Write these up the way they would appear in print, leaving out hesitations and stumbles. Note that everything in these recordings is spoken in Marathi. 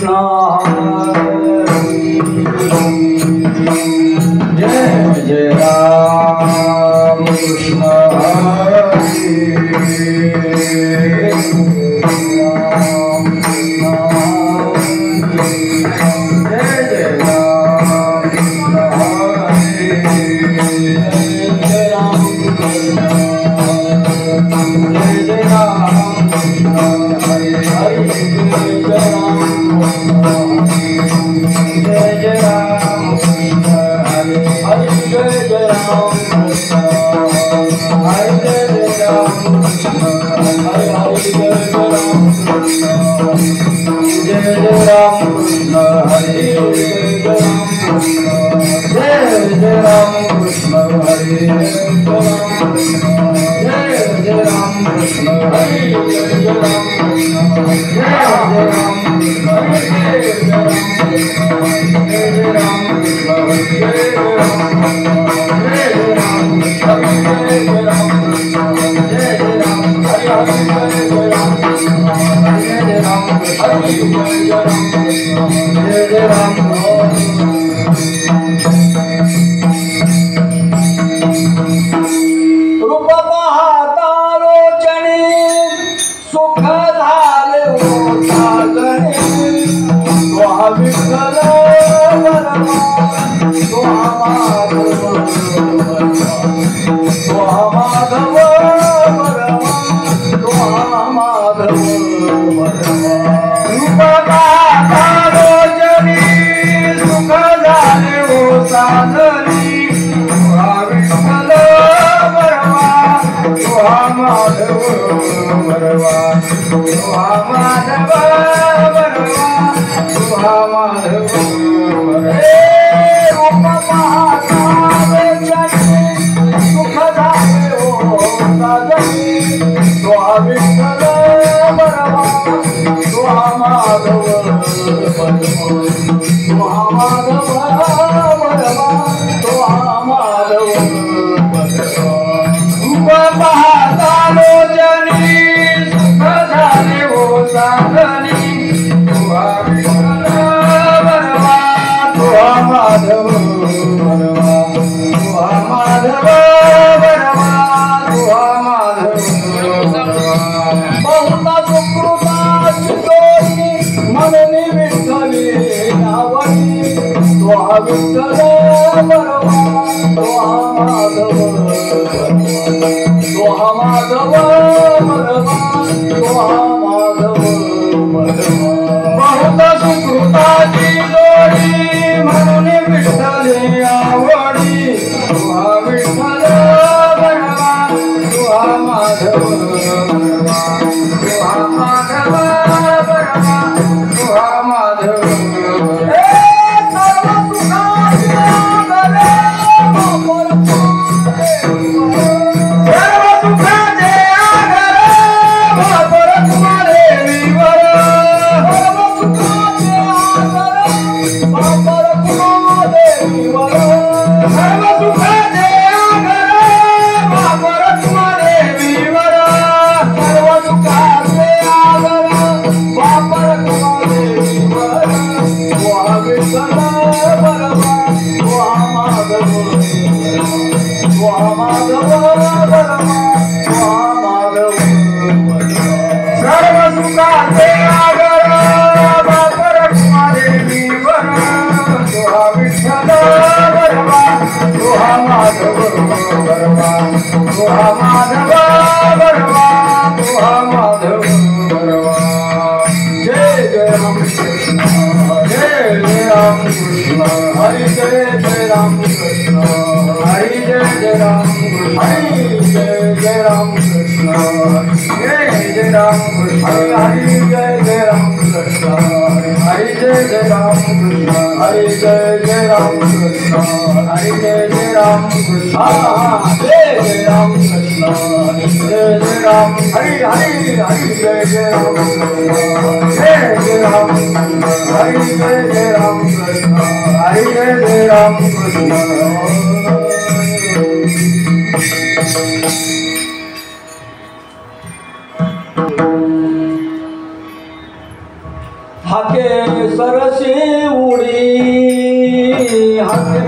कृष्ण जय जय राम कृष्ण हाके सरसी उडी हाके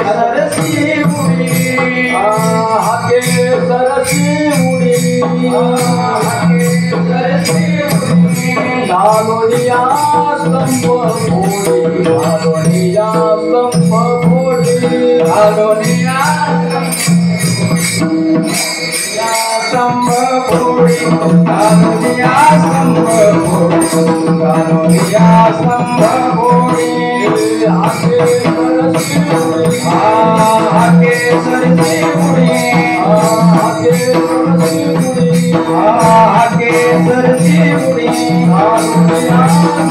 सरसी उडी हाके सरसी उडी हाके सरसी उडी घालोनिया स्तंभ फोडी घालोनिया स्तंभ फोडी घालोनिया स्तंभ फोडी घालोनिया स्तंभ फोडी घालोनिया स्तंभ फोडी हाके सरसी उडी हाके सरसी उडी हाके सरसी उडी हाके सरसी उडी घालोनिया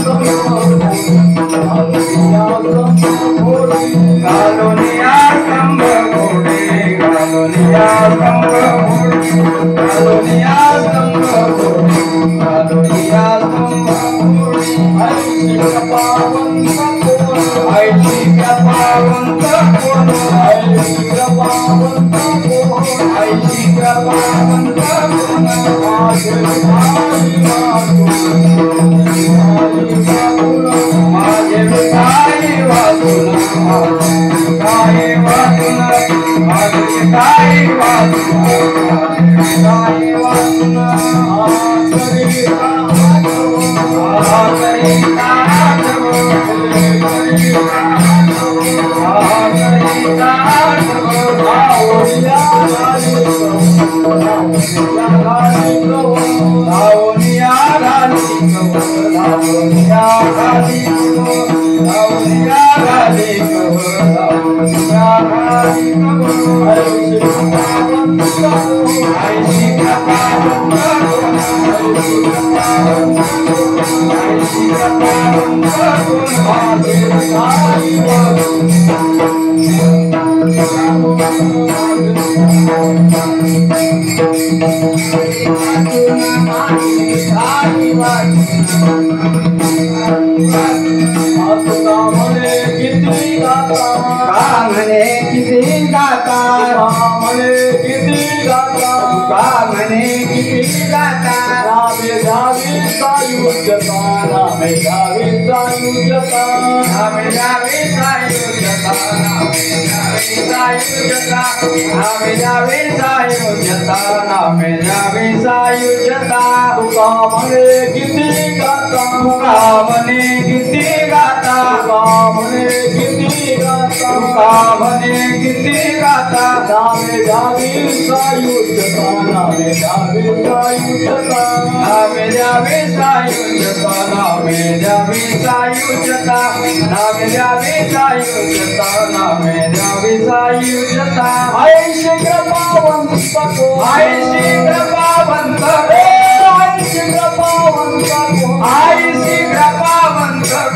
स्तंभ फोडी घालोनिया स्तंभ फोडी घालोनिया स्तंभ फोडी घालोनिया स्तंभ फोडी घालोनिया स्तंभ फोडी ऐशी कृपावंत कोण ऐशी कृपावंत कोण ऐशी कृपावंत कोण ऐशी कृपावंत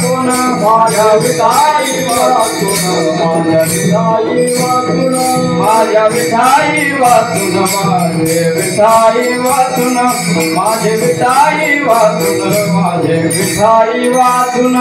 कोण माझे विठाई वाचून माझे वाचून माझे विठाई वाचून विठाई वाचून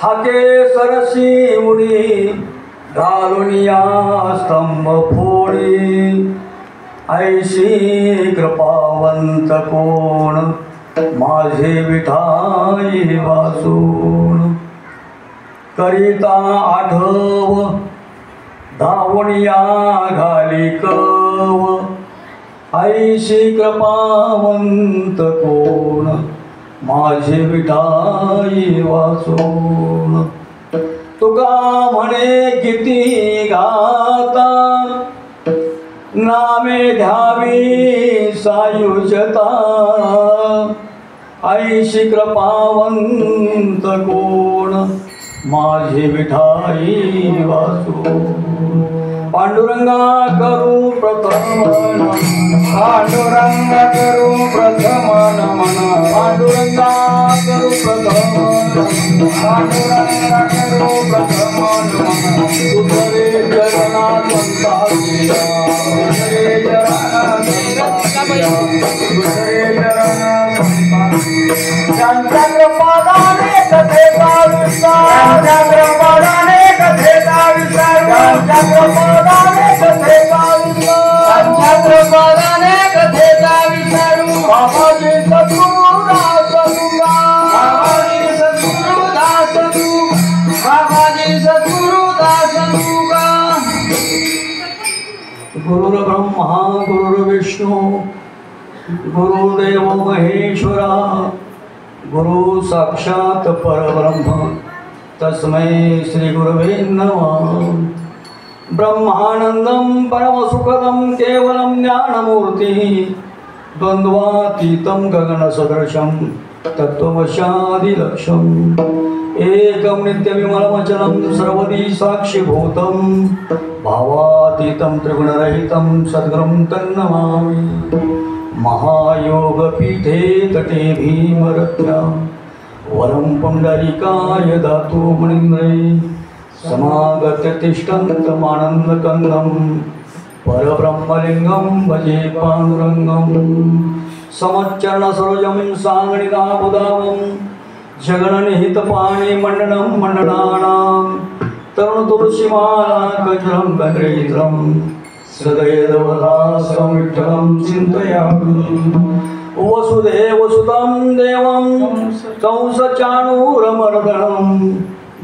हाके सरसी उडी घालून या स्तंभ फोडी ऐशी कृपावंत कोण माझे विठाई वासून करिता आठव धावून या घाली कव ऐशी कृपावंत कोण माझे विठाई वासून तुका म्हणे किती गाता नामे ध्यावी सायुजता ऐशी कृपावंत कोण माझे विठाई वासून पांडुरंगा करू प्रथम पांडुरंगा करू प्रथम नमन पांडुरंगा करू प्रथम पांडुरंगा करू प्रथम नमन तुझे चरणात संतासिया तुझे चरणात संतासिया तुझे चरणात संतासिया त्यांच्या कृपादाने कथेचा विस्तार त्यांच्या कृपादाने कथेचा विस्तार त्यांच्या कृपादाने कथेचा विस्तार त्यांच्या कृपादाने कथेचा विस्तार बाबाजी सद्गुरुदास तुका बाबाजी सद्गुरुदास तू बाबाजी सद्गुरुदास तुका गुरुर्ब्रह्मा गुरुर्विष्णू गुरुदेव महेश्वरा गुरु साक्षात परब्रह्म तस्मै श्री गुरवे नमः ब्रह्मानंदं परमसुखदं केवलं ज्ञानमूर्तिः द्वन्द्वातीतं गगनसदृशं तत्त्वमशादिलक्ष्यम् एकं नित्यविमलमचलं सर्वदी साक्षिभूतं भावातीतं त्रिगुणरहितं सद्गुरुं तन्नमामि महायोगपीठे तटे भीमरत्या वरं पुण्डरीकाय दातु मुनीन्द्रे समागत्य तिष्ठन्तमानन्दकन्दं परब्रह्मलिङ्गं भजे पाण्डुरङ्गं समच्चरणसरोजं साङ्गणिकाबुधावं जगन्निहितपाणिमण्डनं मण्डनानां तरुणतुलसीमालाकजलं गणेन्द्रं सदैवदासं विठ्ठलं चिन्तयामि वसुदेवसुतं देवं कंसचाणूरमर्दनं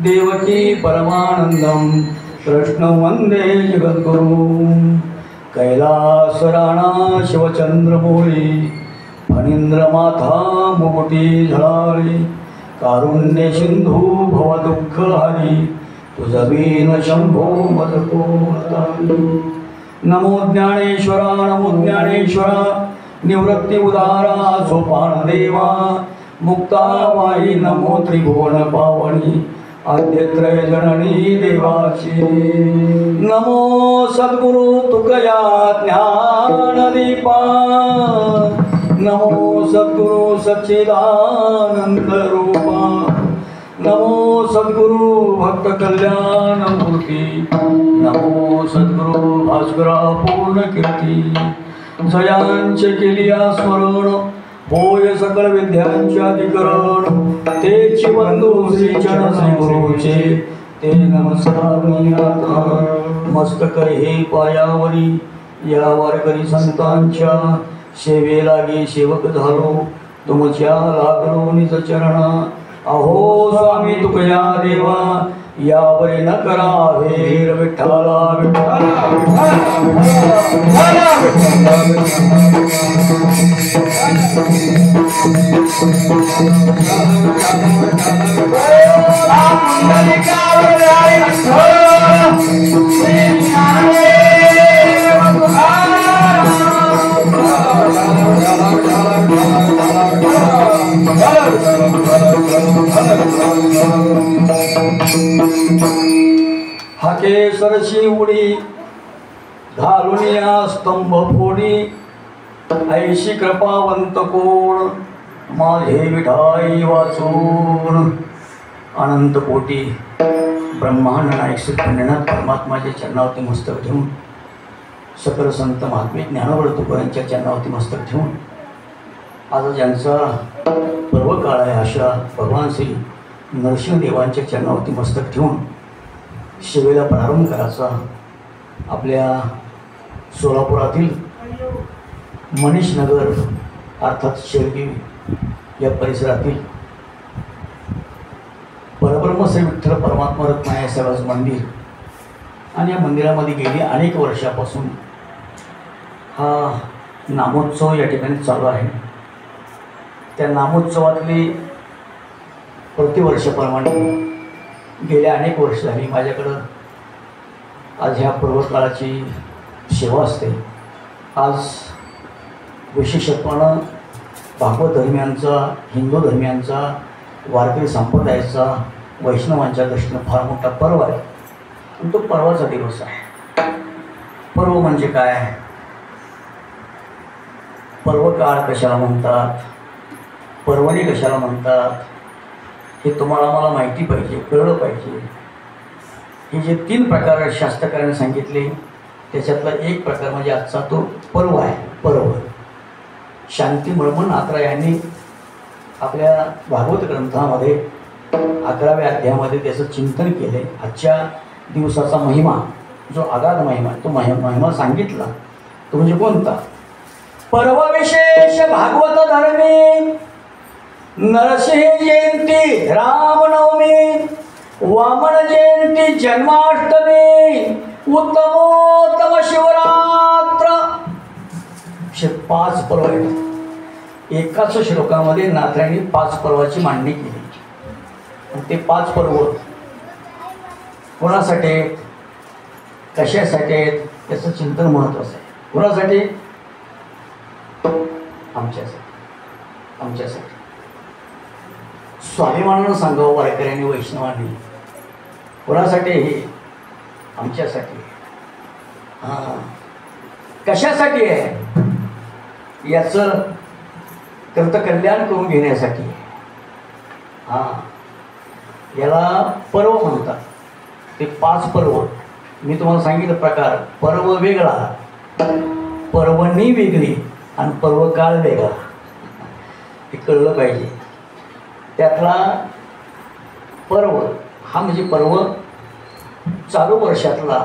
देवकी परमानन्दं कृष्ण वंदे जगद्गुरु कैलास राणा शिवचंद्रमौली फणींद्र माथा मुकुटी झळाळी कारुण्य सिंधू भव दुःख हरी तुझबीन शंभो मदको नमो ज्ञानेश्वरा नमो ज्ञानेश्वरा निवृत्ती उदारा सोपान देवा मुक्ताबाई नमो त्रिभुवन पावनी आद्यत्रय जननी देवाची नमो सद्गुरु तुकया ज्ञानदीपा नमो सद्गुरु सच्चिदानंद रूपा नमो सद्गुरु भक्त कल्याण मूर्ती नमो सद्गुरु भास्करा पूर्ण कीर्ती जयांचे केलिया स्मरण होय सकल विद्यांचे अधिकरण तेची बंधू श्री चरण श्री गुरुचे ते नमस्कार मस्तक हे पायावरी या वारकरी संतांच्या सेवे लागी सेवक झालो तुमच्या लागलो निज चरणा अहो स्वामी तुकया देवा यावरे न करावे विठ्ठला हाके सरशी उडी घालून या स्तंभ फोडी ऐशी कृपावंत कोण माझे विठाई वाचून अनंत कोटी ब्रह्मांड नायक श्री पंढरनाथ परमात्माच्या चरणावरती मस्तक ठेवून सकल संत महात्मे ज्ञानोबळ तुकारांच्या चरणावरती मस्तक ठेवून आज ज्यांचा पर्व काळ आहे अशा भगवान श्री नरसिंहदेवांच्या चरणावरती मस्तक ठेवून सेवेला प्रारंभ करायचा आपल्या सोलापुरातील मनीषनगर अर्थात शेळगी या परिसरातील परब्रह्म श्री विठ्ठल परमात्मा रत्नाय सेवाचं मंदिर आणि या मंदिरामध्ये गेली अनेक वर्षापासून हा नामोत्सव या ठिकाणी चालू आहे। त्या नामोत्सवातली प्रतिवर्षाप्रमाणे गेल्या अनेक वर्ष झाली माझ्याकडं आज ह्या पर्वकाळाची सेवा असते। आज विशेषत्वानं भागवत धर्मियांचा हिंदू धर्मियांचा वारकरी संप्रदायाचा वैष्णवांच्या दृष्टीनं फार मोठा पर्व आहे आणि तो पर्वाचा दिवस आहे। पर्व म्हणजे काय, पर्वकाळ कशाला म्हणतात, पर्वणी कशाला म्हणतात हे तुम्हाला मला माहिती पाहिजे, कळलं पाहिजे। हे जे 3 प्रकार शास्त्रकारांनी सांगितले त्याच्यातला एक प्रकार म्हणजे आजचा तो पर्व आहे। पर्व शांती मळमन आत्रा यांनी आपल्या भागवत ग्रंथामध्ये 11व्या अध्यायामध्ये त्याचं चिंतन केले। आजच्या दिवसाचा महिमा जो अगाध महिमा तो महिमा सांगितला तो म्हणजे कोणता, पर्व विशेष भागवत धर्मी नरसिंह जयंती रामनवमी वामन जयंती जन्माष्टमी उत्तमोत्तम शिवरात्र असे 5 पर्व आहेत। एकाच श्लोकामध्ये नाथरायांनी 5 पर्वाची मांडणी केली आणि ते 5 पर्व कोणासाठी आहेत, कशासाठी आहेत याचं चिंतन महत्त्वाचं आहे। कोणासाठी, आमच्यासाठी स्वाभिमानानं सांगावं वारकऱ्यांनी वैष्णवांनी। कोणासाठी, हे आमच्यासाठी। हां, कशासाठी आहे, याचं कर्तकल्याण करून घेण्यासाठी। हां, याला पर्व म्हणतात। ते 5 पर्व मी तुम्हाला सांगितलं प्रकार, पर्व वेगळा, पर्वणी वेगळी आणि पर्वकाळ वेगळा, हे कळलं पाहिजे। त्यातला पर्व हा म्हणजे पर्व चालू वर्षातला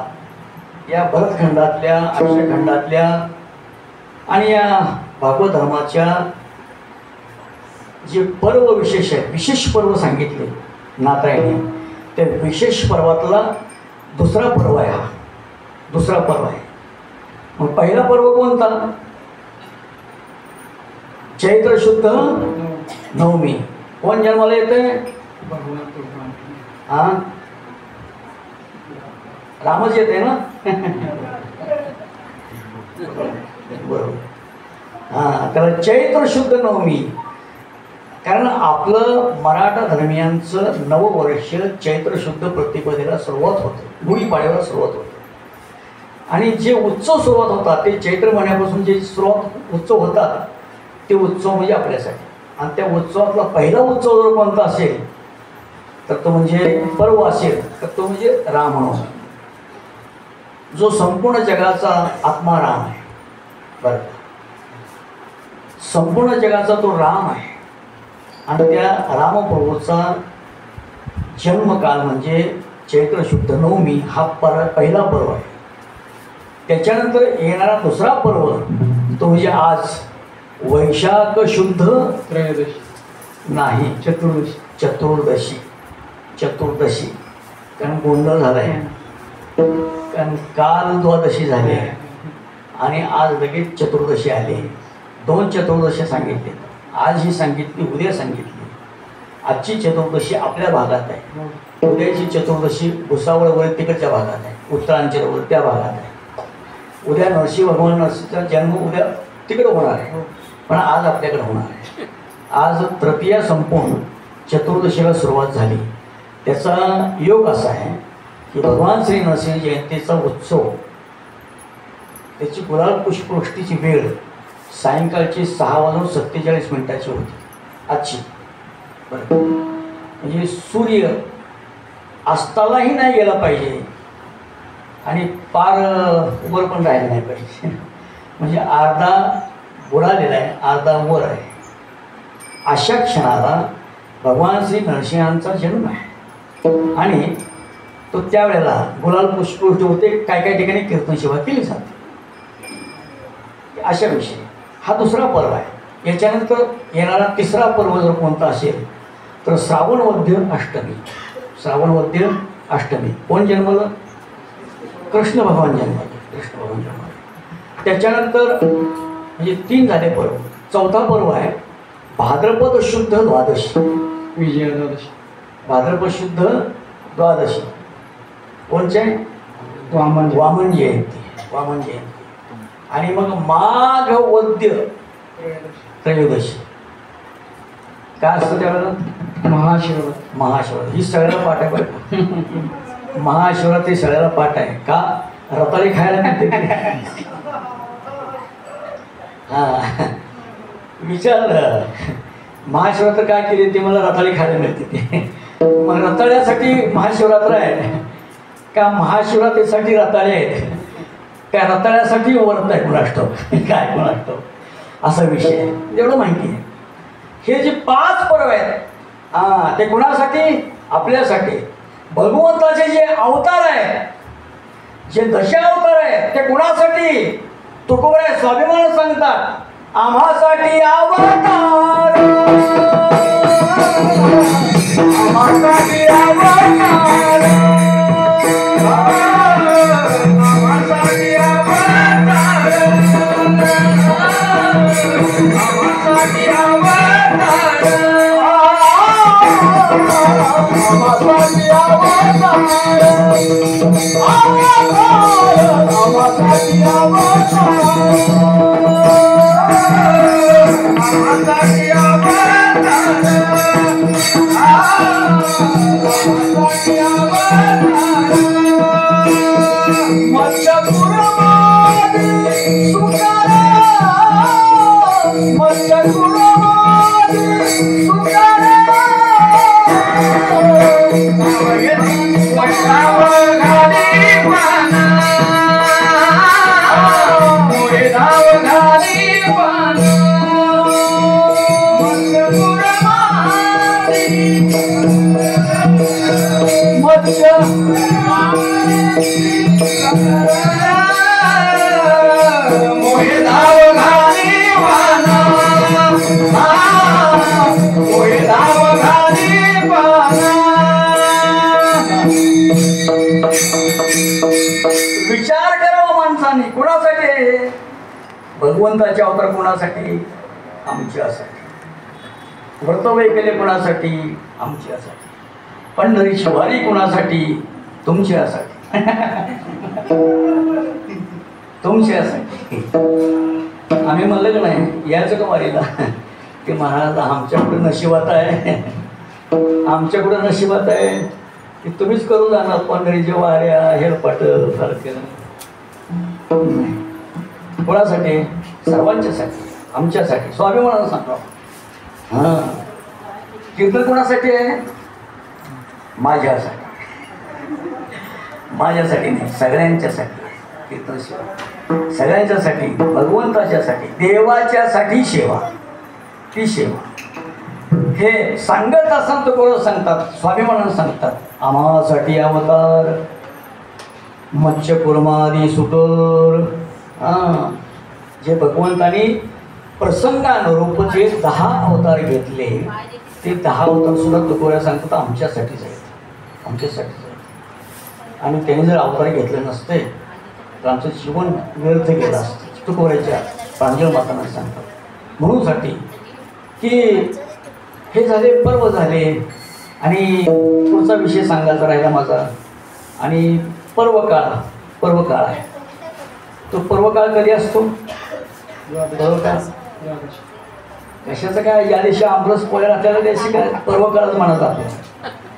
या भरतखंडातल्या आयुष्यखंडातल्या आणि या भागवत धर्माच्या जे पर्व विशेष आहे, विशेष पर्व सांगितले नाथरायांनी, त्या विशेष पर्वातला दुसरा पर्व आहे हा, दुसरा पर्व आहे. मग पहिला पर्व कोणता? चैत्र शुद्ध नवमी. कोण जन्माला येते? हा, रामच येते ना. बरोबर. हा, त्याला चैत्र शुद्ध नवमी. कारण आपलं मराठा धर्मियांचं नववर्ष चैत्र शुद्ध प्रतिपदेला सुरुवात होते, गुढीपाडव्याला सुरुवात होते. आणि जे उत्सव सुरुवात होतात ते चैत्र महिन्यापासून जे सुरुवात उत्सव होतात ते उत्सव म्हणजे आपल्यासाठी. आणि त्या उत्सवातला पहिला उत्सव जर कोणता असेल तर तो म्हणजे पर्व असेल तर तो म्हणजे रामनवमी, जो संपूर्ण जगाचा आत्मा राम आहे. बरं, संपूर्ण जगाचा तो राम आहे. आणि त्या रामप्रभूचा जन्मकाल म्हणजे चैत्र शुद्ध नवमी हा पहिला पर्व आहे. त्याच्यानंतर येणारा दुसरा पर्व तो म्हणजे आज वैशाख शुद्ध त्रयोदशी नाही, चतुर्दशी. चतुर्दशी, चतुर्दशी. कारण गोंधळ झाला आहे, कारण काल द्वादशी झाली आहे आणि आज लगेच चतुर्दशी आली. दोन चतुर्दशी सांगितली, आज ही सांगितली, उद्या सांगितली. आजची चतुर्दशी आपल्या भागात आहे, उद्याची चतुर्दशी भुसावळवर तिकडच्या भागात आहे, उत्तरांचलवर त्या भागात आहे. उद्या नरसिंह भगवान नरसिंहचा जन्म उद्या तिकडे होणार आहे, पण आज आपल्याकडे होणार आहे. आज तृतीया संपून चतुर्दशीला सुरुवात झाली. त्याचा योग असा आहे की भगवान श्री नरसिंह जयंतीचा उत्सव, त्याची गुलाल पुष्पवृष्टीची वेळ सायंकाळची 6:47 होती आजची. बरं, म्हणजे सूर्य अस्तालाही नाही गेला पाहिजे आणि पार वर पण राहिला नाही पाहिजे. म्हणजे अर्धा बुडालेला आहे, अर्धा वर आहे. अशा क्षणाला भगवान श्री नरसिंहांचा जन्म आहे आणि तो त्यावेळेला गुलाल पुष्पवृष्टी होते. काय काय ठिकाणी कीर्तन सेवा केली जाते. अशा विषयी हा दुसरा पर्व आहे. याच्यानंतर येणारा तिसरा पर्व जर कोणता असेल तर श्रावण वद्य अष्टमी. श्रावण वद्य अष्टमी. कोण जन्मलं? कृष्ण भगवान जन्मले, कृष्ण भगवान जन्मले. त्याच्यानंतर म्हणजे 3 झाले पर्व. चौथा पर्व आहे भाद्रपद शुद्ध द्वादशी, विजयादशमी. भाद्रपद शुद्ध द्वादशी कोणचे? वामन जयंती, वामन जयंती. आणि मग माघ वद्य त्रयोदशी. काय असतं त्यावेळेला? महाशिवरात्र. महाशिवरात्र ही सगळ्याला पाठ आहे बरं. महाशिवरात्री सगळ्याला पाठ आहे. का? रताळी खायला मिळते. हा, विचारलं महाशिवरात्र काय केली? ते मला रताळी खायला मिळते ते. मग रताळ्यासाठी महाशिवरात्र आहे का महाशिवरात्रीसाठी रताळे आहेत? त्या रताळ्यासाठी व्रत आहे कुणाष्टव काय कुणाष्टव असा विषय आहे. एवढं माहिती आहे. हे जे 5 पर्व आहेत ते कुणासाठी? आपल्यासाठी. भगवंताचे जे अवतार आहेत, जे दशावतार आहेत ते कुणासाठी? तुकोबराय स्वाभिमान सांगतात आम्हासाठी अवतार, आम्हासाठी अवतार, आम्हासाठी अवतार, आम्हासाठी अवतार, आम्हासाठी विचार करावा माणसाने. कोणासाठी? भगवंताचे अवतार कोणासाठी? आमच्यासाठी. व्रतवैकल्य कोणासाठी? आमच्यासाठी. पंढरीची वारी कोणासाठी? तुमच्यासाठी. तुमच्यासाठी. आम्ही म्हणलं की नाही यायचं का वारीला? ते महाराज आमच्याकडे नशिबात आहे, आमच्याकडे नशिबात आहे की तुम्हीच करून जाणार पंढरीच्या वाऱ्या हेरपाट सारखे. कोणासाठी? सर्वांच्यासाठी, आमच्यासाठी. स्वाभिमानानं सांगा. हां, कीर्तन कोणासाठी आहे? माझ्यासाठी. माझ्यासाठी नाही, सगळ्यांच्यासाठी. कीर्तन सेवा सगळ्यांच्यासाठी, भगवंताच्यासाठी, देवाच्यासाठी सेवा. ती सेवा हे सांगत असताना तो कोण सांगतात? स्वाभिमानानं सांगतात. आम्हासाठी अवतार मत्स्य कुर्मादी सुकर. हां, जे भगवंतानी प्रसंगानुरूप जे 10 अवतार घेतले, ते 10 अवतार सुद्धा तुकोऱ्या सांगतात आमच्यासाठीच आहेत, आमच्यासाठीच आहेत. आणि त्यांनी जर अवतार घेतले नसते तर आमचं जीवन व्यर्थ गेलं असतं. तुकोऱ्याच्या प्रांजळ मातांना सांगतात. म्हणूनसाठी की हे झाले, पर्व झाले. आणि पुढचा विषय सांगायचा राहिला माझा. आणि पर्वकाळ, पर्वकाळ आहे. तो पर्वकाळ कधी असतो? पर्वकाळ कशाचं काय? या दिवशी आमरस पोळ्या आपल्याला दिवशी काय पर्वकाळच म्हणत जातो.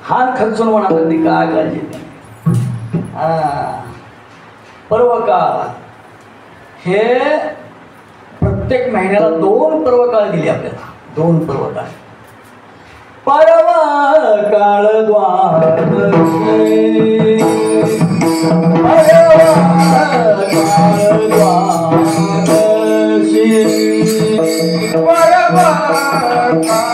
हार खर्चून म्हणत नाही, काय काळजी नाही. हां, पर्वकाळ हे प्रत्येक महिन्याला 2 पर्वकाळ दिले आपल्याला. 2 पर्वकाळ. पर्वकाळ द्वादशी, पर्वकाळ द्वादशी, पर्वकाळ द्वादशी,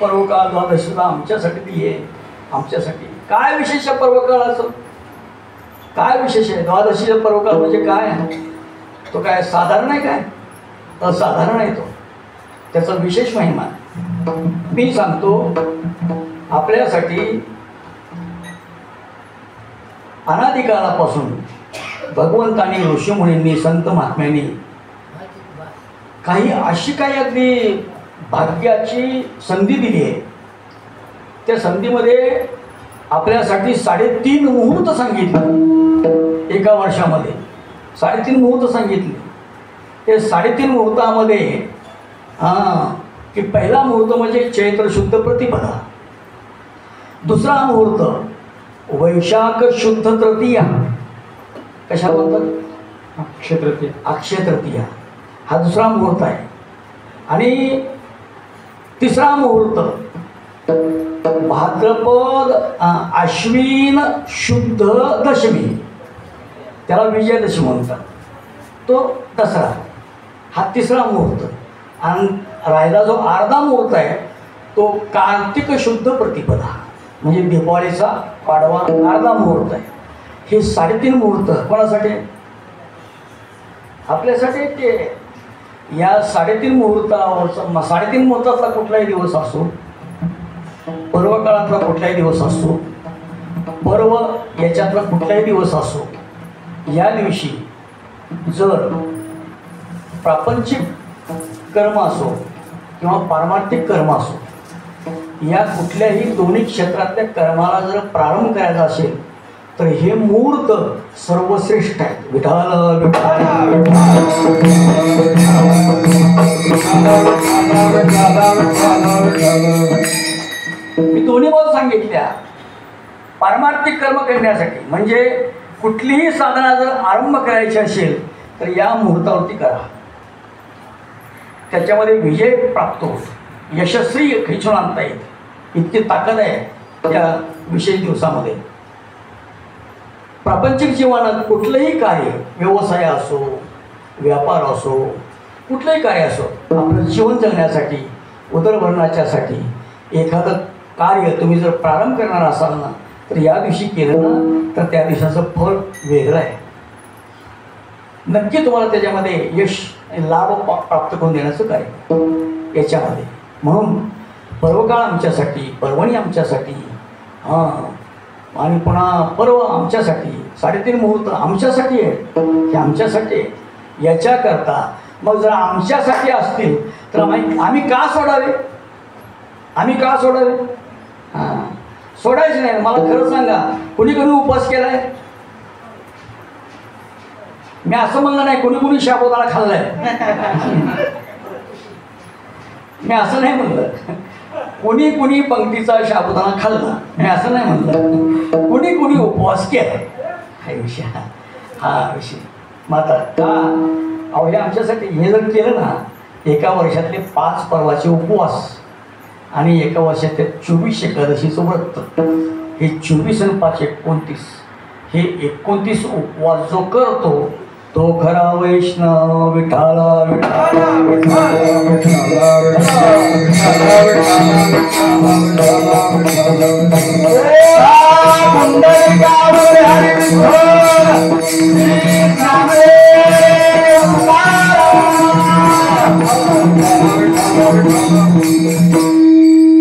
पर्वकाळ द्वादशीला आमच्यासाठी ती आहे. आमच्यासाठी काय विशेष आहे पर्वकाळाचं? काय विशेष आहे? द्वादशीचा पर्वकाळ म्हणजे काय? तो काय साधारण आहे? काय असाधारण आहे? तो त्याचा विशेष महिमा. मी सांगतो आपल्यासाठी अनादिकालापासून भगवंतांनी, ऋषीमुनींनी, संत महात्म्यांनी काही अशी काही अगदी भाग्याची संधी दिली आहे. त्या संधीमध्ये आपल्यासाठी 3.5 मुहूर्त सांगितले. एका वर्षामध्ये 3.5 मुहूर्त सांगितले. ते 3.5 मुहूर्तामध्ये की पहिला मुहूर्त म्हणजे चैत्र शुद्ध प्रतिपदा. दुसरा मुहूर्त वैशाख शुद्ध तृतीया. कशा म्हणतात? अक्षय तृतीया. अक्षय तृतीया हा दुसरा मुहूर्त आहे. आणि तिसरा मुहूर्त भाद्रपद आश्विन शुद्ध दशमी, त्याला विजयादशमी म्हणतात. तो दसरा हा तिसरा मुहूर्त. आणि राहिला जो अर्धा मुहूर्त आहे तो कार्तिक शुद्ध प्रतिपदा म्हणजे दिवाळीचा पाडवा अर्धा मुहूर्त आहे. हे 3.5 मुहूर्त कोणासाठी? आपल्यासाठी. ते या 3.5 मुहूर्तावरचा 3.5 मुहूर्तातला कुठलाही दिवस असो पर्वकाळातला कुठलाही दिवस असो, पर्व याच्यातला कुठलाही दिवस असो, या दिवशी जर प्रापंचिक कर्म असो किंवा पारमार्थिक कर्म असो, या कुठल्याही दोन्ही क्षेत्रातल्या कर्माला जर प्रारंभ करायचा असेल तर हे मुहूर्त सर्वश्रेष्ठ आहेत. विठाल मी दोन्ही बाजू सांगितल्या. पारमार्थिक कर्म करण्यासाठी म्हणजे कुठलीही साधना जर आरंभ करायची असेल तर या मुहूर्तावरती करा. त्याच्यामध्ये विजय प्राप्त होतो, यशस्वी खिचून आणता येते, इतकी ताकद आहे त्या विशेष दिवसामध्ये. प्रापंचिक जीवनात कुठलंही कार्य, व्यवसाय असो, व्यापार असो, कुठलंही कार्य असो, आपलं जीवन जगण्यासाठी, उदरभरणाच्यासाठी एखादं कार्य तुम्ही जर प्रारंभ करणार असाल ना तर या दिवशी केलं ना तर त्या दिवसाचं फळ वेगळं आहे. नक्की तुम्हाला त्याच्यामध्ये यश लाभ प्राप्त करून देण्याचं कार्य याच्यामध्ये. म्हणून पर्वकाळ आमच्यासाठी, पर्वणी आमच्यासाठी, आणि पुन्हा पर्व आमच्यासाठी, 3.5 मुहूर्त आमच्यासाठी आहे, हे आमच्यासाठी आहे. याच्याकरता मग जर आमच्यासाठी असतील तर आम्ही का सोडावे? आम्ही का सोडावे? सोडायचं नाही. मला खरं सांगा, कोणी कोणी उपवास केलाय? मी असं म्हणलं नाही कोणी कोणी साबुदाणा खाल्लाय, मी असं नाही म्हणलं. कोणी कोणी पंक्तीचा साबुदाणा खाल्ला, मी असं नाही म्हणलं. कोणी कोणी उपवास केला, हा विषय. हा विषय माता का अहो हे आमच्यासाठी. हे जर केलं ना, एका वर्षातले 5 पर्वाचे उपवास आणि एका वर्षातले 24 एकादशीचं व्रत, हे 24 आणि 5 29, हे 29 उपवास जो करतो तो खरा वैष्णव. विठाला विठाला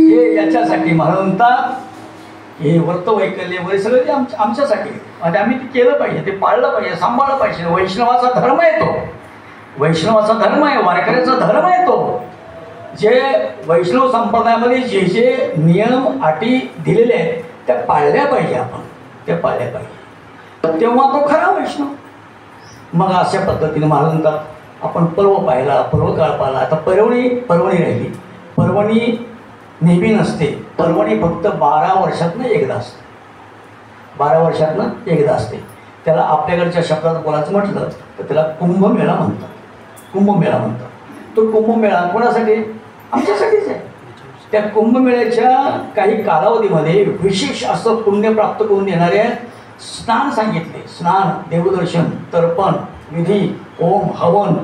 हे याच्यासाठी म्हणतात. हे व्रत वैकल्य वगैरे सगळं ते आमच्यासाठी आणि आम्ही ते केलं पाहिजे, ते पाळलं पाहिजे, सांभाळलं पाहिजे. वैष्णवाचा धर्म आहे तो, वैष्णवाचा धर्म आहे, वारकऱ्याचा धर्म आहे तो. जे वैष्णव संप्रदायामध्ये जे जे नियम अटी दिलेले आहेत त्या पाळल्या पाहिजे, आपण त्या पाळल्या पाहिजे, तेव्हा तो खरा वैष्णव. मग अशा पद्धतीने म्हणतात आपण पर्व पाहिला, पर्वकाळ पाहिला. आता पर्वणी राहिली. पर्वणी नेहमी नसते. पर्वणी फक्त 12 वर्षातनं एकदा असते. 12 वर्षातनं एकदा असते. त्याला आपल्याकडच्या शब्दात बोलायचं म्हटलं तर त्याला कुंभमेळा म्हणतात. कुंभमेळा म्हणतात. तो कुंभमेळा कोणासाठी? आमच्यासाठीच आहे. त्या कुंभमेळ्याच्या काही कालावधीमध्ये विशेष असं पुण्य प्राप्त करून देणारे स्नान सांगितले. स्नान, देवदर्शन, तर्पण, विधी, होम, हवन,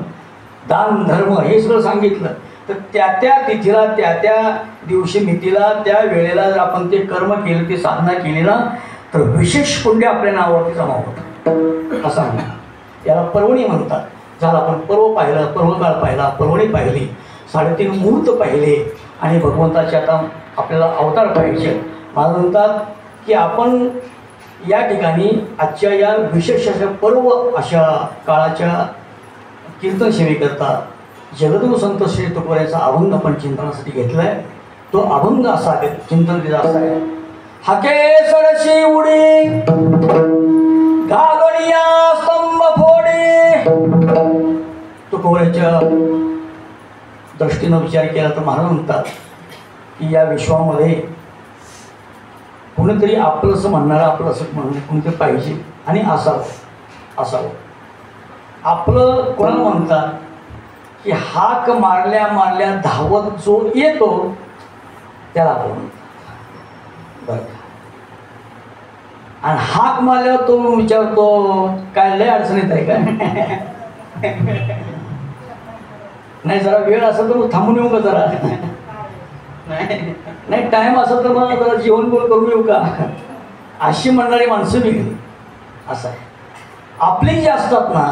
दान, धर्म हे सगळं सांगितलं. तर त्या तिथीला, त्या दिवशी मितीला, त्या वेळेला जर आपण ते कर्म केलं, ती साधना केली ना तर विशेष पुण्य आपल्या नावावरती जमा होतं असं म्हणतात. याला पर्वणी म्हणतात. झालं आपण पर्व पाहिलं, पर्वकाळ पाहिला, पर्वणी पाहिली, 3.5 मुहूर्त पाहिले आणि भगवंताचे आता आपल्याला अवतार पाहिजे. मला म्हणतात की आपण या ठिकाणी आजच्या या विशेष अशा पर्व अशा काळाच्या कीर्तन सेवेकरता जगद्गुरु संत श्री तुकोबारायांचा अभंग आपण चिंतनासाठी घेतला आहे. तो अभंग असा आहे, चिंतन तिचा असा आहे. हाके सरशी उडी घालनिया स्तंभ फोडी. तुकोबाराच्या दृष्टीनं विचार केला तर महाराज म्हणतात की या विश्वामध्ये कोणीतरी आपलंसं म्हणणारं, आपलंसं म्हणणं कोणीतरी पाहिजे आणि असावं. आपलं कोणाला म्हणतात की हाक मारल्या मारल्या धावत जो येतो त्याला आपण म्हणतात. बरं. आणि हाक मारल्यावर तो विचारतो काय लय अडचणीत आहे काय? नाही जरा वेळ असेल तर मग थांबून येऊ का जरा? नाही टाईम असेल तर मग जरा जेवण गोळ करून येऊ का? अशी म्हणणारी माणसं वेगळी. असं आहे. आपली जी असतात ना,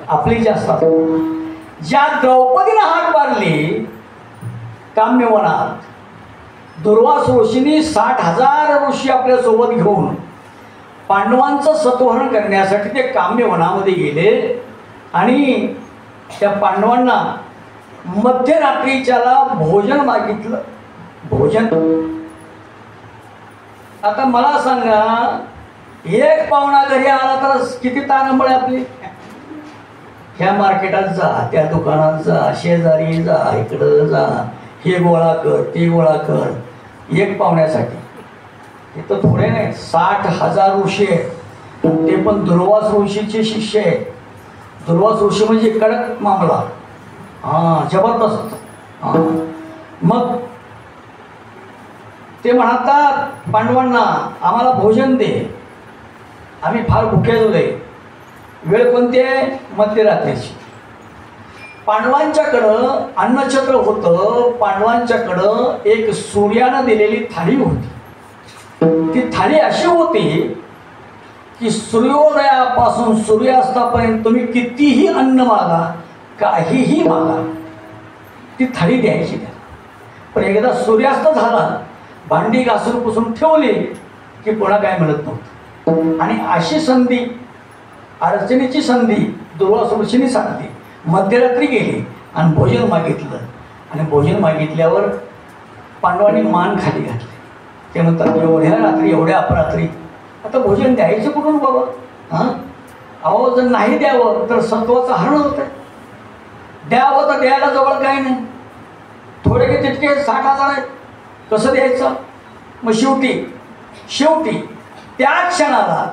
आपली जी असतात, ज्या द्रौपदीनं हाक मारली काम्यवनात, दुर्वास ऋषींनी 60,000 ऋषी आपल्या सोबत घेऊन पांडवांचं सत्वहरण करण्यासाठी ते काम्य वनामध्ये गेले आणि त्या पांडवांना मध्यरात्रीच्याला भोजन मागितलं. भोजन आता मला सांगा, एक पाहुणा घरी आला तर किती ताणंबळ आपली. ह्या मार्केटात जा, त्या दुकानात जा, शेजारी जा, इकडं जा, हे गोळा कर, ते गोळा कर, एक पाहुण्यासाठी. हे तर थोडे नाही, 60,000 ऋषी आहेत, ते पण दुर्वास ऋषीचे शिष्य आहेत. दुर्वास ऋषी म्हणजे कडक मामला, हां, जबरदस्त. हां, मग ते म्हणतात पांडवांना, आम्हाला भोजन दे, आम्ही फार भुके झालोय. वेळ कोणती आहे? मध्यरात्रीची. पांडवांच्याकडं अन्नछत्र होतं. पांडवांच्याकडं एक सूर्यानं दिलेली थाळी होती. ती थाळी अशी होती की सूर्योदयापासून सूर्यास्तापर्यंत तुम्ही कितीही अन्न मागा, काहीही मागा, ती थाळी द्यायची त्या. पण एकदा सूर्यास्त झाला, भांडी घासून पुसून ठेवली की पुन्हा काय मिळत नव्हतं. आणि अशी संधी, अडचणीची संधी दुर्वास ऋषींनी साधली. मध्यरात्री गेली आणि भोजन मागितलं. आणि भोजन मागितल्यावर पांडवांनी मान खाली घातली. ते म्हणतात, एवढ्या रात्री, एवढ्या अपरात्री आता भोजन द्यायचं कुठून बाबा? हां, अहो, जर नाही द्यावं तर सत्वाचं हरण होतं. द्यावं तर द्यायला जवळ काही नाही, थोडे की तितके 60,000 आहेत, कसं द्यायचं? मग शेवटी त्या क्षणाला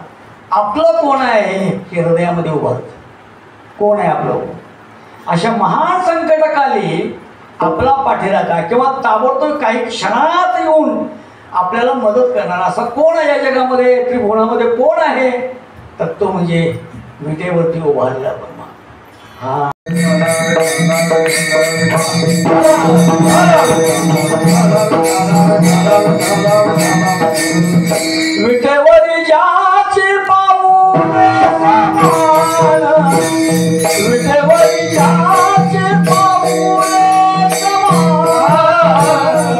आपलं कोण आहे हे हृदयामध्ये उभारतं. कोण आहे आपलं? अशा महान संकटकाली आपला पाठीराखा किंवा ताबडतोब काही क्षणात येऊन आपल्याला मदत करणारा असा कोण आहे या जगामध्ये, त्रिभुवनामध्ये कोण आहे? तर तो म्हणजे विटेवरती उभारलेला ब्रह्मा. हा विटेवरी ज्याचे पाऊले समान, विटेवरी ज्याचे पाऊले समान,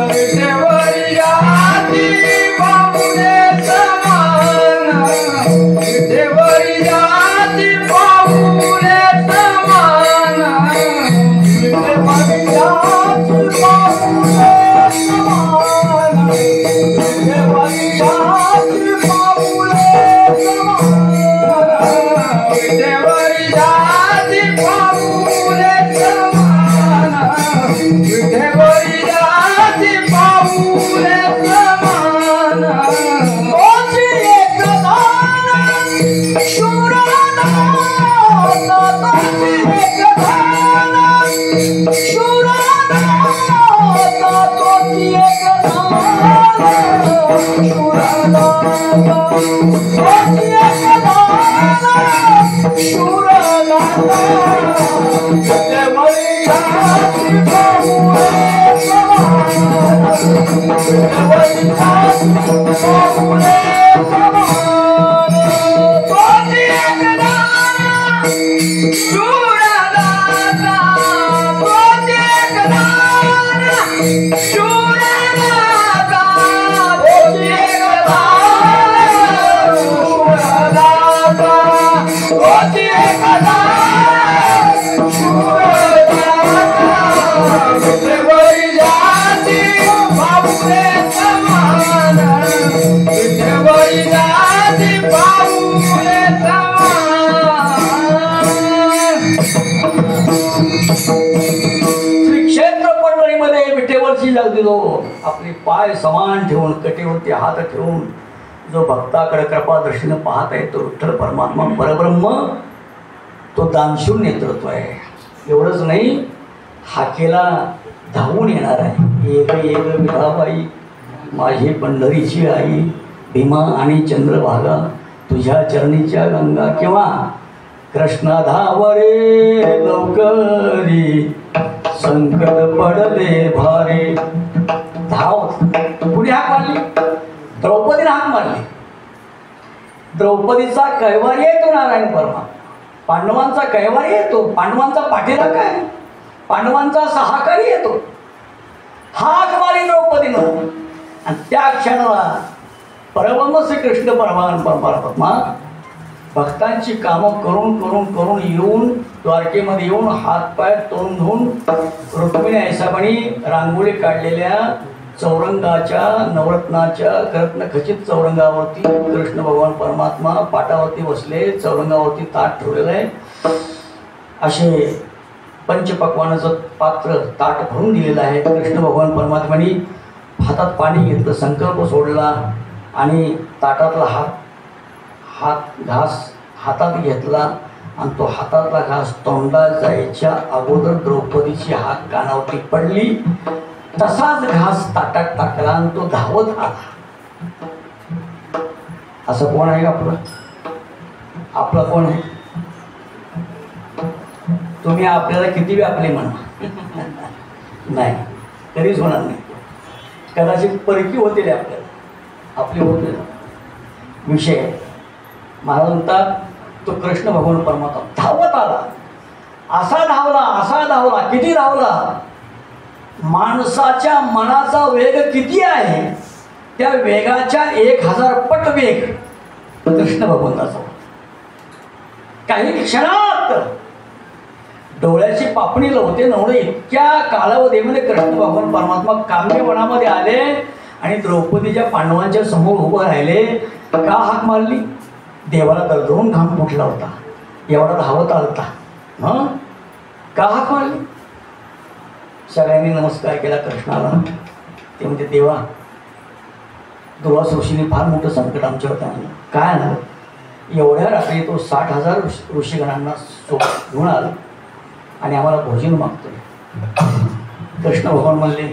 विटेवरी ज्याचे पाऊले समान, विटेवरी ज्याचे पाऊले समान, विटेवरी ज्याचे पाऊले समान, विटेवरी ज्याचे पाऊले आपले पाय समान ठेवून, कटेवरती हात ठेवून जो भक्ताकडे कृपा दृष्टीने पाहत आहे तो विठ्ठल परमात्मा परब्रह्म, तो दानशूर नेतृत्व आहे. एवढंच नाही, हाकेला धावून येणार आहे. एक एक विठाबाई माझी पंढरीची आई, भीमा आणि चंद्रभागा तुझ्या चरणीच्या गंगा, किंवा कृष्णा धावरे लवकरी संकट पडले भारी. धाव कुणी हाक मारली? द्रौपदीने हाक मारली. द्रौपदीचा कैवारी येतो नारायण परमात्मा, पांडवांचा कैवारी येतो, पांडवांचा पाठीराखा आहे, पांडवांचा सहाकारी येतो. हाक मारली द्रौपदीनं. आणि त्या क्षणाला परमहंस श्रीकृष्ण परमात्मा भक्तांची कामं करून करून करून येऊन द्वारकेमध्ये येऊन हातपाय तोंड धुवून रुक्मिणी आईसाहेबांनी रांगोळी काढलेल्या चौरंगाच्या नवरत्नाच्या रत्न खचित चौरंगावरती कृष्ण भगवान परमात्मा पाटावरती बसले, चौरंगावरती ताट ठेवलेलं आहे. असे पंचपक्वानाचं पात्र ताट भरून दिलेलं आहे. कृष्ण भगवान परमात्म्याने हातात पाणी घेतलं, संकल्प सोडला आणि ताटातला हात घास हातात घेतला आणि तो हातातला घास तोंडात जायच्या अगोदर द्रौपदीची हात कानावरती पडली. तसाच घास ताटात टाकला आणि तो धावत आला. असं कोण आहे आपलं? आपलं कोण आहे? तुम्ही आपल्याला किती बी आपले म्हणा, नाही, कधीच होणार नाही. कदाचित परकी होतील आपल्याला, आपले होते. विषय महाराज म्हणतात तो कृष्ण भगवान परमात्मा धावत आला. असा धावला. किती धावला? माणसाच्या मनाचा वेग किती आहे त्या वेगाच्या 1000 पट वेग कृष्ण भगवंताचा. काही क्षणात डोळ्याची पापणी लावते नवडे इतक्या कालावधीमध्ये कृष्ण भगवान परमात्मा काम्यवनामध्ये आले आणि द्रौपदीच्या पांडवांच्या समोर उभं राहिले. का हाक मारली? देवाला दरदरून घाम फुटला होता, एवढा धावत आलता. हं, का हाक मारली? सगळ्यांनी नमस्कार केला कृष्णाला. ते म्हणजे देवा, दुर्वास ऋषीने फार मोठं संकट आमच्यावर आणलं. काय आलं? एवढ्या रात्री तो 60,000 ऋषीगणांना घेऊन आला आणि आम्हाला भोजन मागतोय. कृष्ण भगवान म्हणले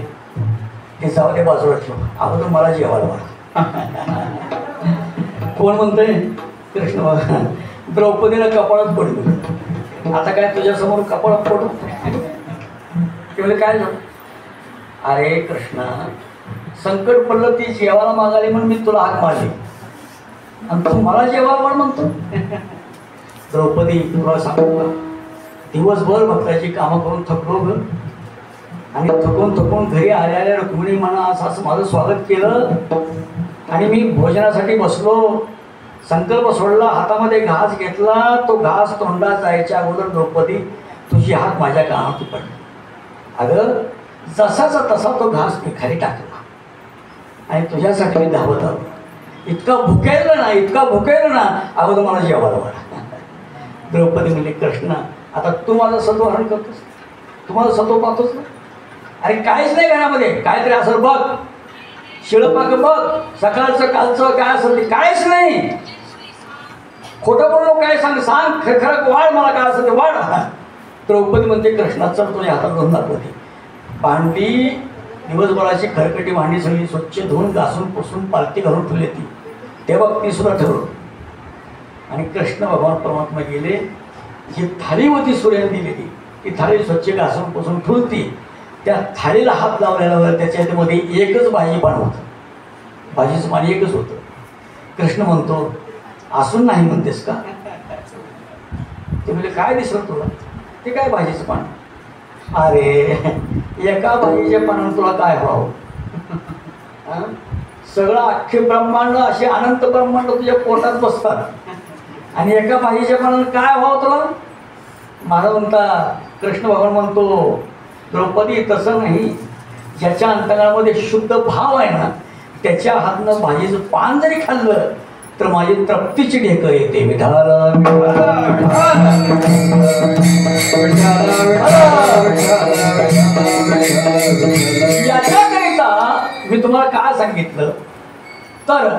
ते जाऊ दे, बाजूला ठेव, अगोदर मला जेवायला वाढ. कोण म्हणतोय? कृष्ण भगवान. द्रौपदीला कपाळात पडलो. आता काय तुझ्यासमोर कपाळात पडू? ते म्हणजे काय झालं? अरे कृष्णा, संकट पडलं ती जेवायला मागाली म्हणून मी तुला हाक मारली आणि तू मला जेवायला वाढ म्हणतो. द्रौपदी, तुला सांगू का, दिवसभर भक्ताची कामं करून थकलो ग, आणि थकून घरी आल्या रुक्मिणी म्हणा असं माझं स्वागत केलं आणि मी भोजनासाठी बसलो. संकल्प सोडला, हातामध्ये घास घेतला, तो घास तोंडात जायच्या अगोदर द्रौपदी तुझी हात माझ्या कानावरती पडली. अगं, जसाचा तसा तो घास मी खाली टाकला आणि तुझ्यासाठी मी धावत आलो. इतका भुकेल ना अगोदर मला जेवायला वाढा. द्रौपदी म्हणजे कृष्णा, आता तू माझं सत्व हरण करतोस, तू माझं सत्व पाहतोस ना? अरे काहीच नाही घरामध्ये, काहीतरी असं बघ, शिळपाक बघ, सकाळचं कालचं काय असेल ते काहीच नाही. खोटं बोललो काय सांग खरं वाढ, मला काय असेल ते वाढ. द्रौपदी म्हणते कृष्णा, चल तुझ्या हातात धरून दाखवते. भांडी, दिवसभराची खरकटी भांडी सगळी स्वच्छ धुवून घासून पुसून पालती घालून ठेवली ती. ते बघ, ती सुद्धा ठेवलं. आणि कृष्ण भगवान परमात्मा गेले. जी थाळी होती सूर्याने दिलेली, ती थाळी स्वच्छ घासून पुसून ठेवती. त्या थाळीला हात लावलेला त्याच्यामध्ये एकच भाजी पान होतं. भाजीचं पाणी एकच होतं. कृष्ण म्हणतो, असून नाही म्हणतेस का? ते म्हणजे काय दिसलं तुला? ते काय भाजीचं पान? अरे एका भाजीच्या पानानं तुला काय व्हावं? सगळं अख्खे ब्रह्मांड, असे अनंत ब्रह्मांड तुझ्या पोटात बसतात आणि एका भाजीच्या पानानं काय व्हावं तुला? मला म्हणता कृष्ण भगवान म्हणतो, द्रौपदी तसं नाही. ज्याच्या अंतरामध्ये शुद्ध भाव आहे ना, त्याच्या हातनं भाजीचं पान जरी खाल्लं तर माझी तृप्तीची ढेकर येते. याच्याकरिता मी तुम्हाला काय सांगितलं तर,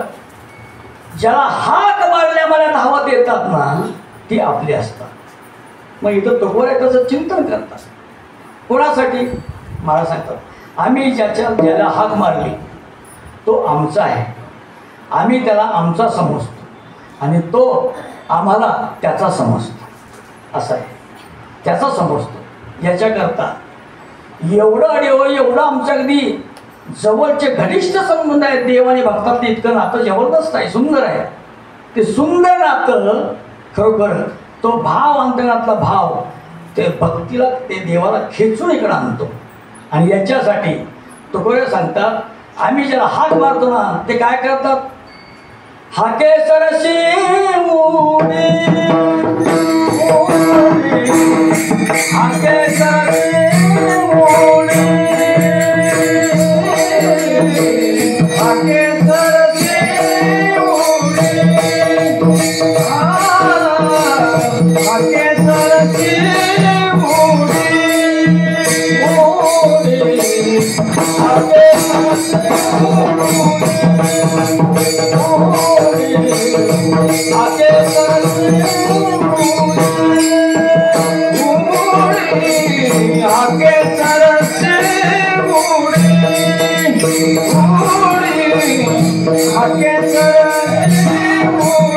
ज्याला हाक मारल्या मला धावत येतात ना, ती आपली असतात. मग इथं तोकोऱ्या त्याचं चिंतन करतात. कोणासाठी? मला सांगतात, आम्ही ज्याला हाक मारली तो आमचा आहे, आम्ही त्याला आमचा समजतो आणि तो आम्हाला त्याचा समजतो. असं आहे, त्याचा समजतो. याच्याकरता एवढं आमच्या अगदी जवळचे घनिष्ठ संबंध आहेत. देव आणि भक्तातलं इतकं नातं जबरदस्त आहे, सुंदर आहे. ते सुंदर नातं खरोखर तो भाव, अंतरातला भाव ते भक्तीला, ते देवाला खेचून इकडं आणतो. आणि याच्यासाठी तुकोऱ्या सांगतात, आम्ही ज्याला हाक मारतो ना ते काय करतात? हाके सरशी उडी, हाके सरशी उडी, हाके सरशी उडी, हाके सरशी उडी,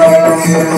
हाके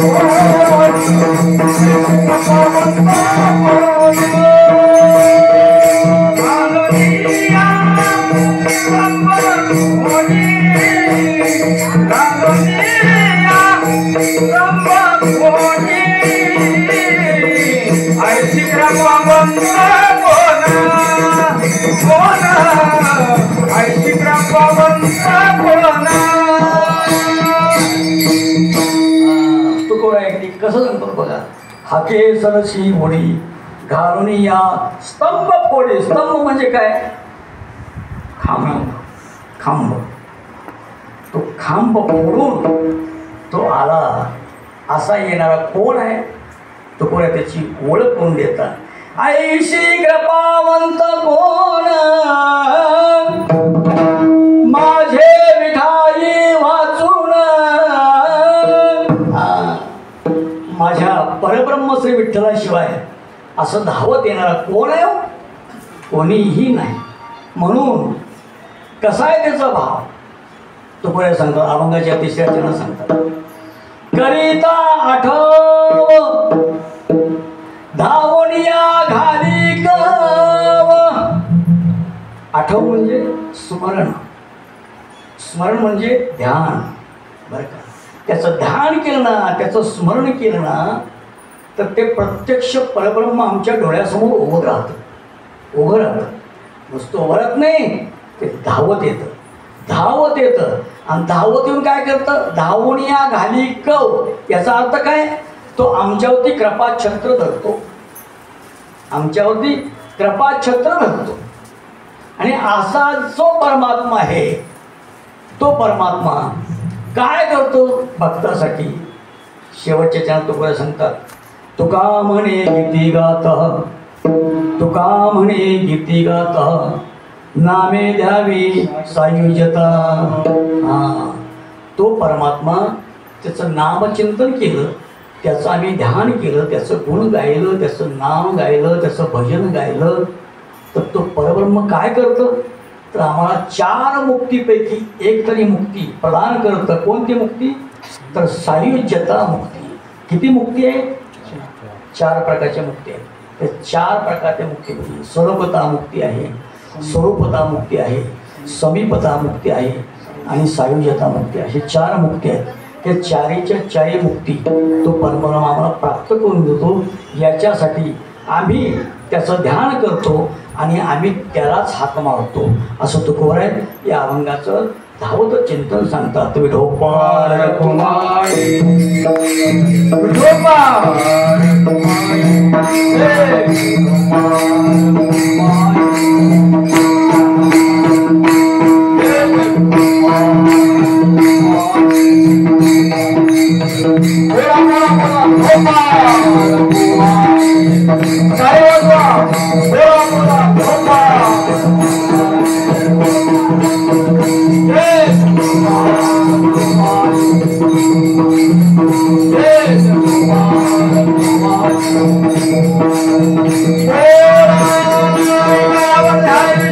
कसं सांगतो बघा. हाके सरशी होडी घालून या स्तंभ फोडे. स्तंभ म्हणजे काय? खांब. खांब. तो खांब फोडून तो आला. असा येणारा कोण आहे? तो कोण आहे त्याची ओळख करून देतात. ऐशी कृपावंत कोण माझे विठाई वाचून. माझ्या परब्रह्म श्री विठ्ठलाशिवाय असं धावत येणारा कोण आहे? कोणीही नाही. म्हणून कसा आहे त्याचा भाव? तो पुढे सांगतात. अभंगाच्या तिसऱ्या चरणात सांगतात. करिता आठव धावणिया घाली कव. आठव म्हणजे स्मरण. स्मरण म्हणजे ध्यान. बरं का? त्याचं ध्यान केलं ना, त्याचं स्मरण केलं ना, तर ते प्रत्यक्ष परब्रह्म आमच्या डोळ्यासमोर उभं राहतं. उभं राहतं. नुसतं उभं राहत नाही, ते धावत येतं. धावत येतं. आणि धावत येऊन काय करतं? धावणिया घाली कव. याचा अर्थ काय? तो आमच्यावरती कृपाछत्र धरतो. आमच्यावरती कृपाछत्र धरतो. आणि असा जो परमात्मा आहे, तो परमात्मा काय करतो भक्तासाठी? शेवटच्या चरणात तुकोबा सांगतात. तुका म्हणे गीती गात, तुका म्हणे गीती गात, नामे द्यावी सायुज्यता. तो परमात्मा, त्याचं नामचिंतन केलं, त्याचं आम्ही ध्यान केलं, त्याचं गुण गायलं, त्याचं नाम गायलं, त्याचं भजन गायलं, तर तो परब्रह्म काय करतं? तर आम्हाला 4 मुक्तीपैकी एक तरी मुक्ती प्रदान करतं. कोणती मुक्ती? तर सायुज्यता मुक्ती. किती मुक्ती आहे? 4 प्रकारच्या मुक्ती आहेत. त्या 4 प्रकारच्या मुक्तीपैकी स्वरूपता मुक्ती आहे, स्वरूपता मुक्ती आहे, समीपता मुक्ती आहे आणि सायुज्यता मुक्ती. अशी 4 मुक्ती आहेत. त्या 4च्या 4 मुक्ती तो परब्रह्म आम्हाला प्राप्त करून देतो. याच्यासाठी आम्ही त्याचं ध्यान करतो आणि आम्ही त्यालाच हाक मारतो. असं तुकोबा आहे या अभंगाचं धावत चिंतन सांगतात. विठोबा कुमारी, विठोबा Hey!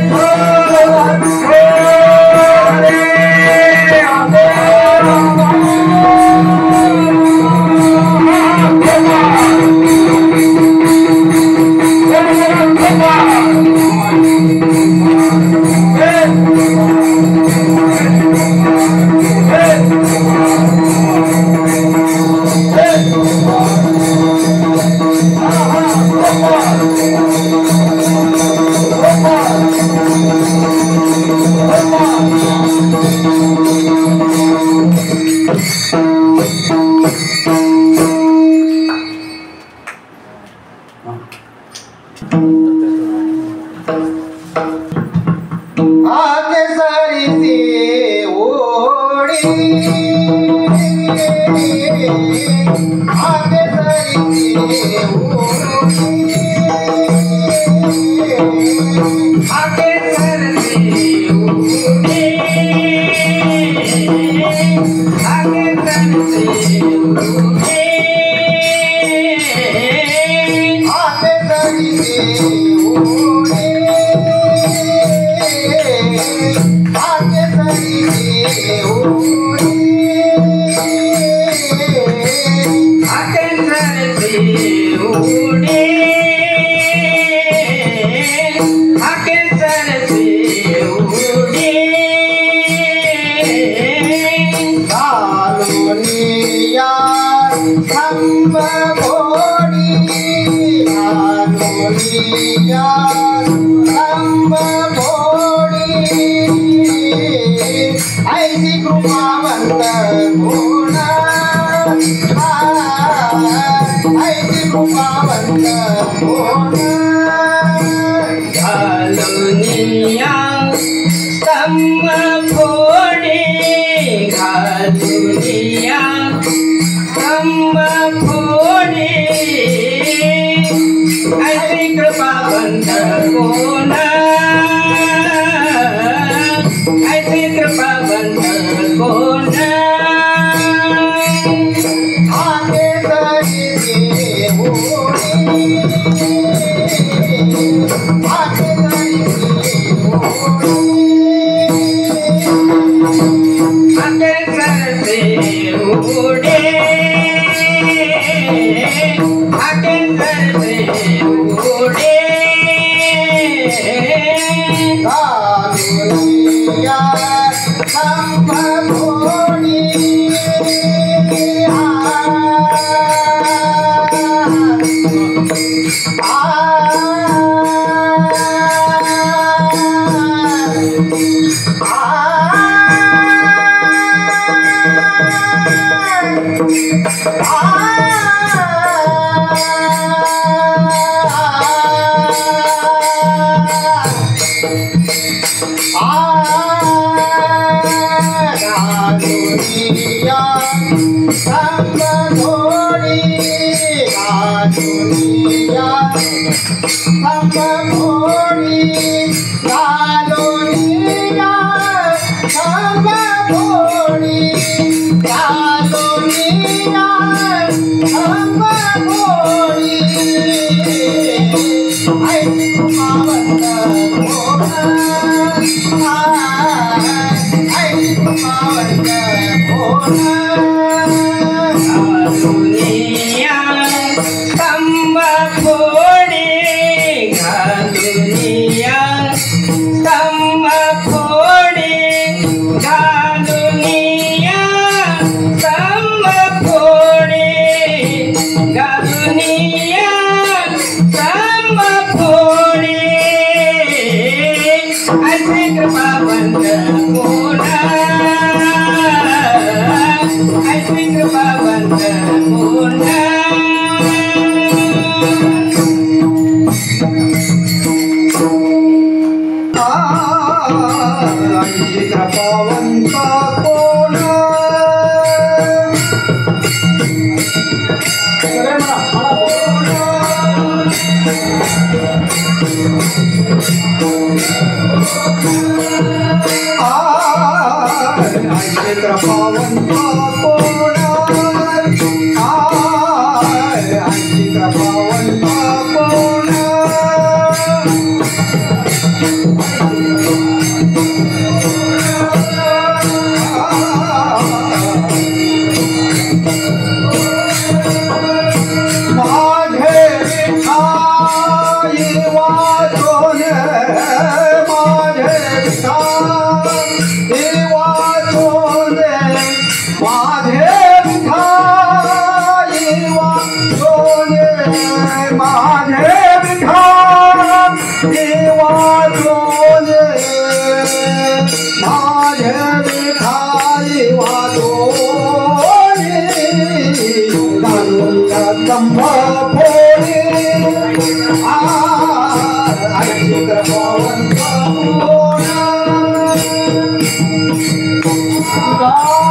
God.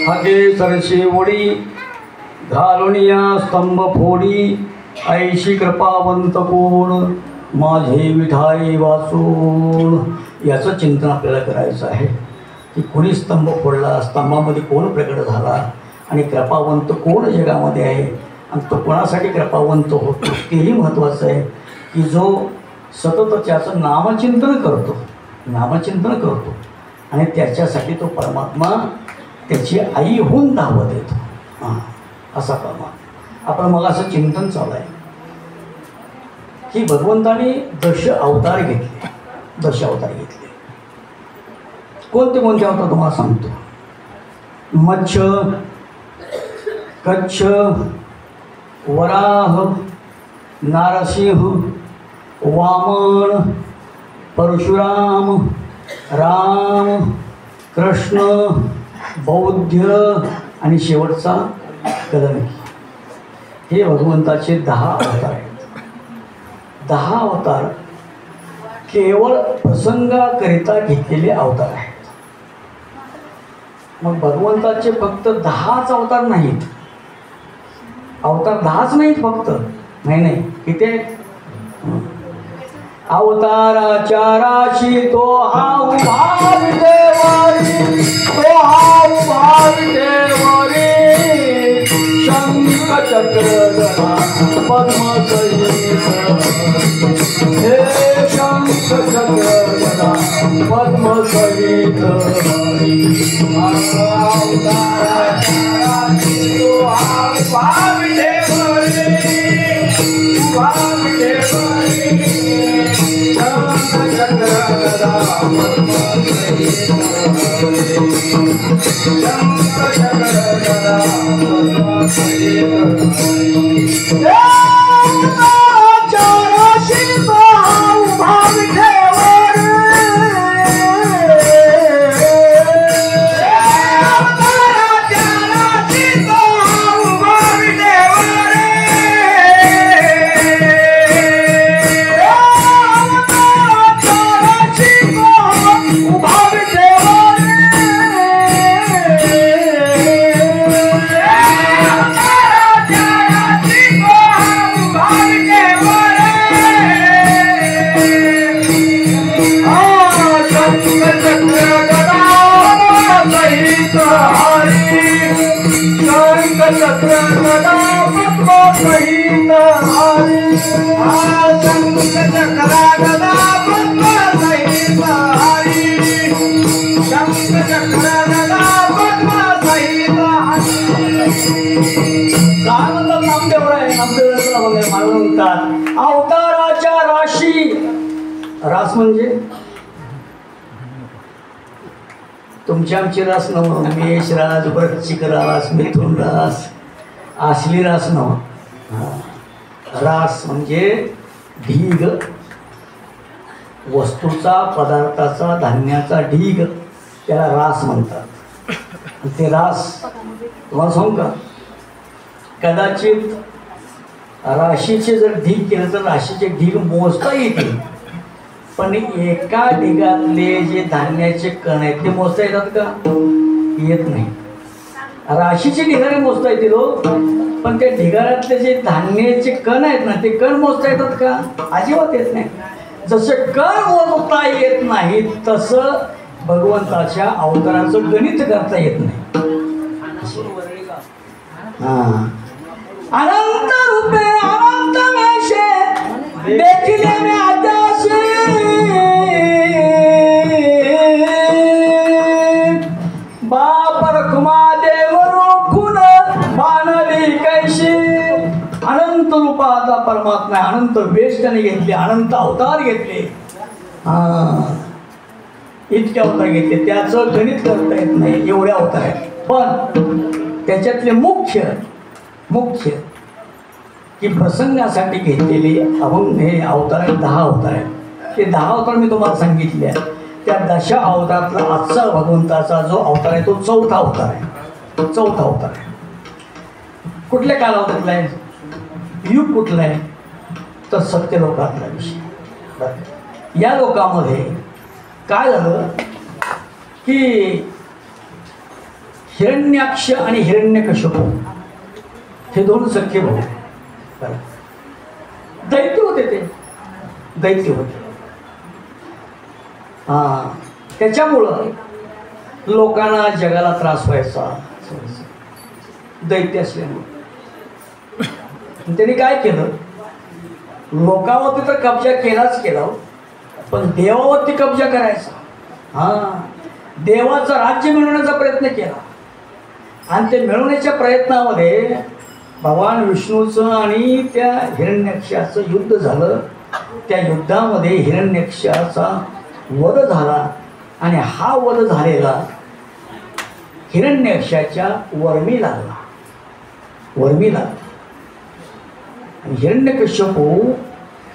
हाके सरशी ओढी घालून या स्तंभ फोडी ऐशी कृपावंत कोण माझे विठाई वाचून. याचं चिंतन आपल्याला करायचं आहे की कोणी स्तंभ फोडला, स्तंभामध्ये कोण प्रकट झाला आणि कृपावंत कोण जगामध्ये आहे आणि तो कोणासाठी कृपावंत होतो तेही महत्त्वाचं आहे. की जो सतत त्याचं नामचिंतन करतो आणि त्याच्यासाठी तो परमात्मा त्याची आई होऊन धावत येतो. हां, असा परमात्मा. आपण मला असं चिंतन चालू आहे की भगवंताने दश अवतार घेतले. कोणते अवतार तुम्हाला सांगतो. मत्स्य, कच्छ, वराह, नारसिंह, वामन, परशुराम, राम, कृष्ण, बौद्ध आणि शेवटचा कलंकी. हे भगवंताचे 10 अवतार आहेत. 10 अवतार केवळ प्रसंगाकरिता घेतलेले अवतार आहेत. मग भगवंताचे फक्त 10च अवतार नाहीत. अवतार 10च नाहीत फक्त. नाही किती आहेत. अवताराच्या राशी तो हा उभा विटेवरी, शंख चक्र गदा पद्म सहित. हे शंख चक्र गदा पद्म सहित. अवताराच्या राशी तो हा उभा विटेवरी, अवताराच्या राशी. रास म्हणजे तुमची आमची रास नव. मेष रास, वृश्चिक रास, मिथुन रास, असली रास नव. रास म्हणजे ढीग, वस्तूचा, पदार्थाचा, धान्याचा ढीग, त्याला रास म्हणतात. ते रास तुम्हाला सांगू का, कदाचित राशीचे जर ढीग केलं तर राशीचे ढीग मोजता येतील, पण एका ढिगातले जे धान्याचे कण आहेत ते मोजता येतात का? येत नाही. राशीचे ढिगारे मोजता येतील हो, पण त्या ढिगाऱ्यातले जे धान्याचे कण आहेत ना, ते कण मोजता येतात का? अजिबात येत नाही. जसं कण मोजता येत नाही तसं भगवंताच्या अवताराचं गणित करता येत नाही. अनंत रूपे अनंत वेशे देखिले मी आद्याशी, बाप रखुमा देव रोखून बाणली कैशी. अनंत रूपाचा परमात्मा, अनंत वेश त्याने घेतले, अनंत अवतार घेतले. इतके अवतार घेतले, त्याचं गणित करता येत नाही, एवढे अवतार आहेत. पण त्याच्यातले मुख्य की प्रसंगासाठी घेतलेली अभंग हे अवतार आहेत, 10 अवतार आहेत. ते 10 अवतार मी तुम्हाला सांगितले आहे. त्या 10 अवतारातला आजचा भगवंताचा जो अवतार आहे तो 4था अवतार आहे. तो 4था अवतार आहे. कुठल्या कालावधीतला आहे? युग कुठलं आहे? तर सत्यलोकातला विषय. या लोकामध्ये काय झालं की हिरण्याक्ष आणि हिरण्यकश्यप हे 2 सख्खे भाऊ दैत्य होते. ते दैत्य होते. त्याच्यामुळं लोकांना जगाला त्रास व्हायचा दैत्य असल्यामुळे. त्यांनी काय केलं? लोकांवरती तर कब्जा केलाच केला, पण देवावरती कब्जा करायचा. देवाचं राज्य मिळवण्याचा प्रयत्न केला. आणि ते मिळवण्याच्या प्रयत्नामध्ये भगवान विष्णूचं आणि त्या हिरण्याक्षाचं युद्ध झालं. त्या युद्धामध्ये हिरण्याक्षाचा वध झाला. आणि हा वध झालेला हिरण्याक्षाच्या वर्मी लागला. आणि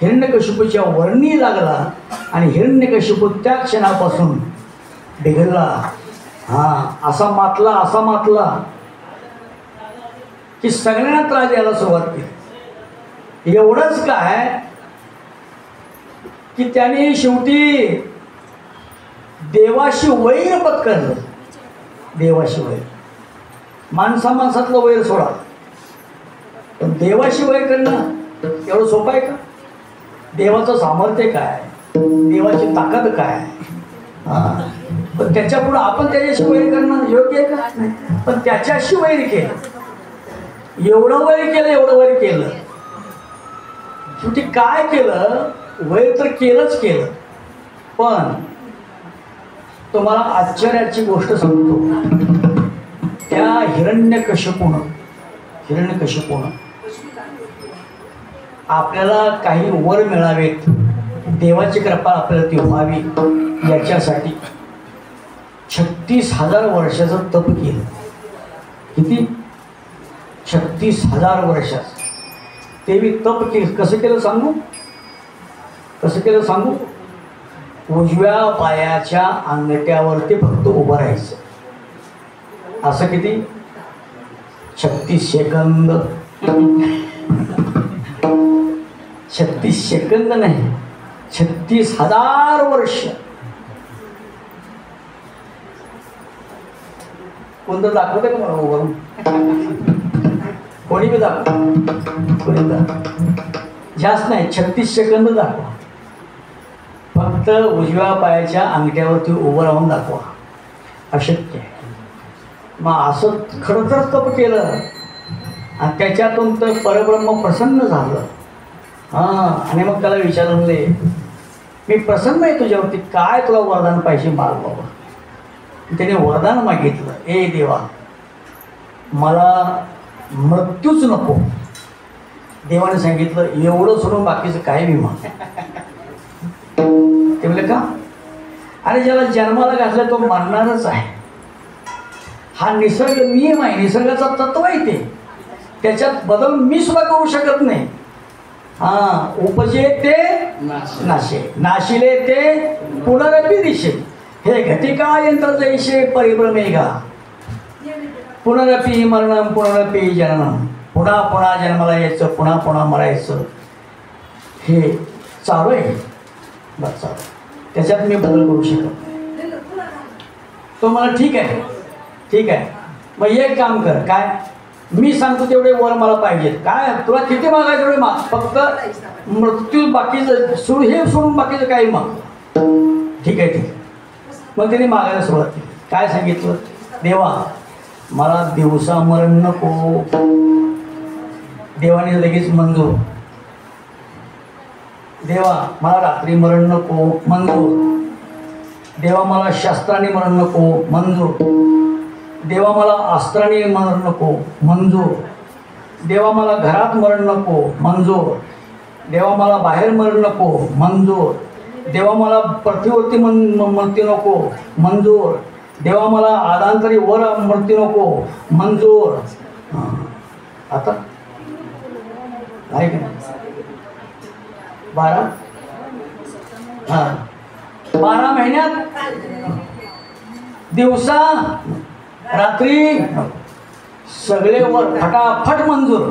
हिरण्यकश्यपूच्या वर्णी लागला. आणि हिरण्यकश्यपू त्या क्षणापासून बिघडला. असा मातला की सगळ्यांना त्रास द्यायला सुरुवात केली. एवढंच काय की त्याने शेवटी देवाशी वैर पत्करलं. देवाशी वैर, माणसातलं वैर सोडा, पण देवाशी वैर करणं एवढं सोपं आहे का? देवाचं सामर्थ्य काय, देवाची ताकद काय, पण त्याच्यापुढं आपण त्याच्याशी वैर करणं योग्य आहे का? पण त्याच्याशी वैर केलं. एवढं वैर केलं शेवटी काय केलं? वैर तर केलं, पण तुम्हाला आश्चर्याची गोष्ट सांगतो. त्या हिरण्यकश्यपूनं आपल्याला काही वर मिळावेत, देवाची कृपा आपल्याला ती व्हावी याच्यासाठी 36,000 वर्षाचं तप केलं. किती? 36,000 वर्षाचं ते मी तप केलं. कसं केलं सांगू? उजव्या पायाच्या अंगठ्यावरती फक्त उभं राहायचं. असं किती? 36 सेकंद. 36 सेकंद नाही, 36,000 वर्ष. कोणतं दाखवतं का मला उभारून? कोणी बी जास्त नाही, 36 सेकंद दाखवा. फक्त उजव्या पायाच्या अंगठ्यावरती उभं राहून दाखवा. अशक्य आहे. मग असं खरं तर तप केलं आणि त्याच्यातून तर परब्रह्म प्रसन्न झालं. आणि मग त्याला विचारले, मी प्रसन्न आहे तुझ्यावरती, काय तुला वरदान पाहिजे माग बाबा. त्याने वरदान मागितलं, ए देवा मला मृत्यूच नको. देवाने सांगितलं, एवढं सोडून बाकीचं काय मी माग. ते म्हणले का? अरे ज्याला जन्माला घातलं तो मरणारच आहे. हा निसर्ग नियम आहे, निसर्गाचा तत्व आहे ते. त्याच्यात बदल मी सुद्धा करू शकत नाही. उपजे ते नाशे, नाशिले ते पुनरपि दिशे. हे घटिका यंत्र जैसे परिभ्रमेघा. पुनरपि मरणम पुनरपि जननम. पुन्हा पुन्हा जन्माला यायचं, पुन्हा पुन्हा मरायचं, हे चालू आहे. बस चालू. त्याच्यात मी बदल करू शकत नाही. तो मला ठीक आहे, मग एक काम कर. काय? मी सांगतो तेवढे वर मला पाहिजेत. काय तुला किती मागायचं तेवढे माग. फक्त मृत्यू बाकीचं सोडून बाकीचं काही माग. ठीक आहे. मग त्याने मागायला सुरुवात केली. काय सांगितलं? देवा मला दिवसा मरण नको. देवाने लगेच मंजूर. देवा मला रात्री मरण नको. मंजूर. देवा मला शस्त्राने मरण नको. मंजूर. देवा मला अस्त्राने मरण नको. मंजूर. देवा मला घरात मरण नको. मंजूर. देवा मला बाहेर मरण नको. मंजूर. देवा मला पृथ्वीवरती मृत्यू नको. मंजूर. देवा मला आदांतरी वर मृत्यू नको. मंजूर. आता आहे का नाही? 12 हां 12 महिन्यात दिवसा रात्री सगळे वर फटाफट मंजूर.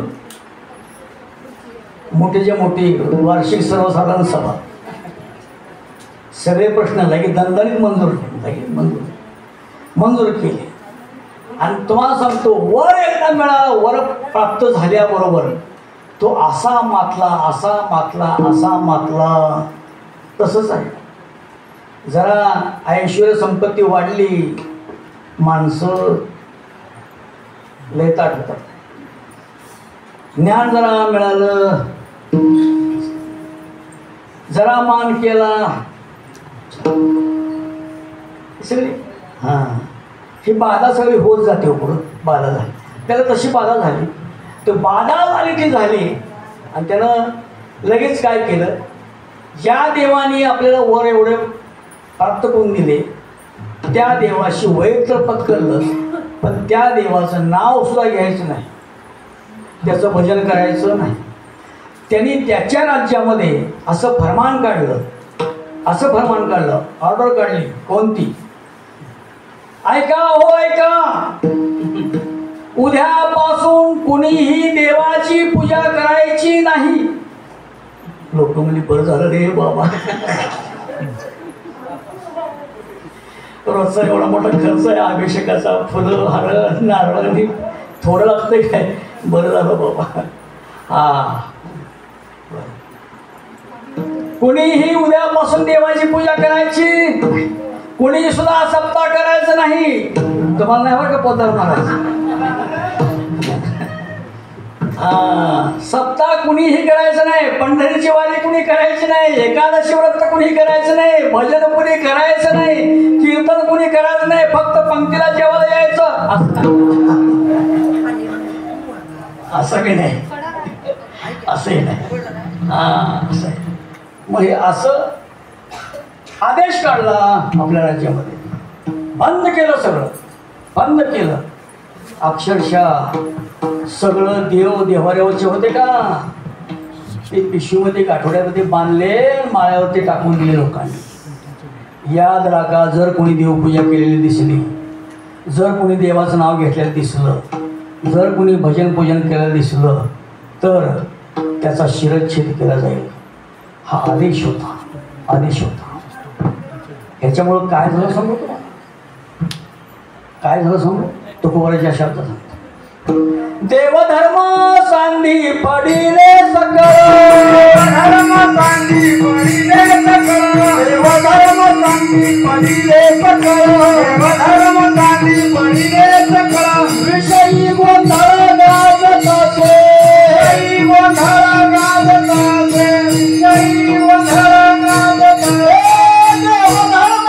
मोठीच्या मोठी वार्षिक सर्वसाधारण सभा, सगळे प्रश्न लगेच दणदणीत मंजूर केले. आणि तुम्हाला सांगतो वर एकदा मिळाला, वर प्राप्त झाल्याबरोबर तो असा मातला तसंच आहे. जरा ऐश्वर्य संपत्ती वाढली, माणसं लय ताट होतात. ज्ञान जरा मिळालं, जरा मान केला, सगळी हां ही बाधा सगळी होत जाते. पुढं बाधा झाली, त्याला तशी बाधा झाली. तर बाधा झाली ती झाली. आणि त्यानं लगेच काय केलं, ज्या देवाने आपल्याला वर एवढे प्राप्त करून दिले त्या देवाशी वैर पत्करलं, पण त्या देवाचं नाव सुद्धा घ्यायचं नाही, त्याचं भजन करायचं नाही. त्यांनी त्याच्या राज्यामध्ये असं फरमान काढलं, ऑर्डर काढली. कोणती? ऐका हो ऐका, उद्यापासून कुणीही देवाची पूजा करायची नाही. लोक म्हणजे बरं झालं रे बाबा, रोजचा एवढा मोठा खर्च आहे अभिषेकाचा, फुलं हार नारळ थोडं लागतंय काय, बरं झालं बाबा. हा कुणीही उद्यापासून देवाची पूजा करायची, कुणी सुद्धा सप्ताह करायचं नाही. तुम्हाला नाही बरं का पोतर महाराज, सप्ताह कुणीही करायचं नाही, पंढरीची वारी कुणी करायची नाही, एकादशी व्रत कुणी करायचं नाही, भजन कुणी करायचं नाही, कीर्तन कुणी करायचं नाही, फक्त पंक्तीला जेवायला यायचं. असं काही नाही, असंही नाही. असं आहे. मग हे असं आदेश काढला आपल्या राज्यामध्ये, बंद केलं, सगळं बंद केलं. अक्षरशः सगळं देवाऱ्यावरचे होते का ते पिशवीमध्ये आठवड्यामध्ये बांधले, माळ्यावरती टाकून दिले लोकांनी. याद राखा, जर कोणी देवपूजा केलेली दिसली, जर कोणी देवाचं नाव घेतलेलं दिसलं, जर कोणी भजन पूजन केलेलं दिसलं तर त्याचा शिरच्छेद केला जाईल. हा आदेश होता. ह्याच्यामुळं काय झालं सांगू, काय झालं सांगू, तुकोबाराच्या शब्दात सांगतो. देवधर्म सांधी पडिले सकळ, देवधर्म सांधी पडिले सकळ, देवधर्म सांधी पडिले सकळ, देवधर्म सांधी पडिले सकळ. विषयी गोंधळ गाजत असे, विषयी गोंधळ गाजत असे, विषयी गोंधळ गाजत असे. देवधर्म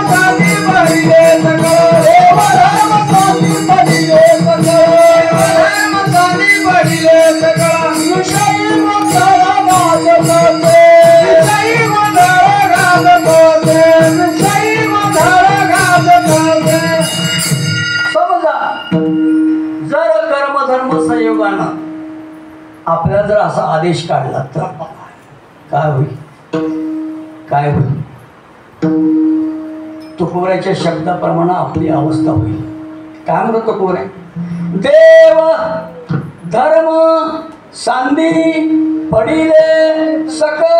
सांधी पडिले सकळ, देवधर्म सांधी पडिले सकळ, देवधर्म सांधी पडिले सकळ, देवधर्म सांधी पडिले सकळ. विषयी गोंधळ गाजत असे, विषयी गोंधळ गाजत असे, विषयी गोंधळ गाजत असे. समजा जर कर्मधर्म संयोगानं आपल्याला जर असा आदेश काढला तर काय होईल, काय होईल. तुकोबाराच्या शब्दाप्रमाणे आपली अवस्था होईल. काय म्हणतो तुकोबारा, देव धर्म सांधी पडिले सकळ.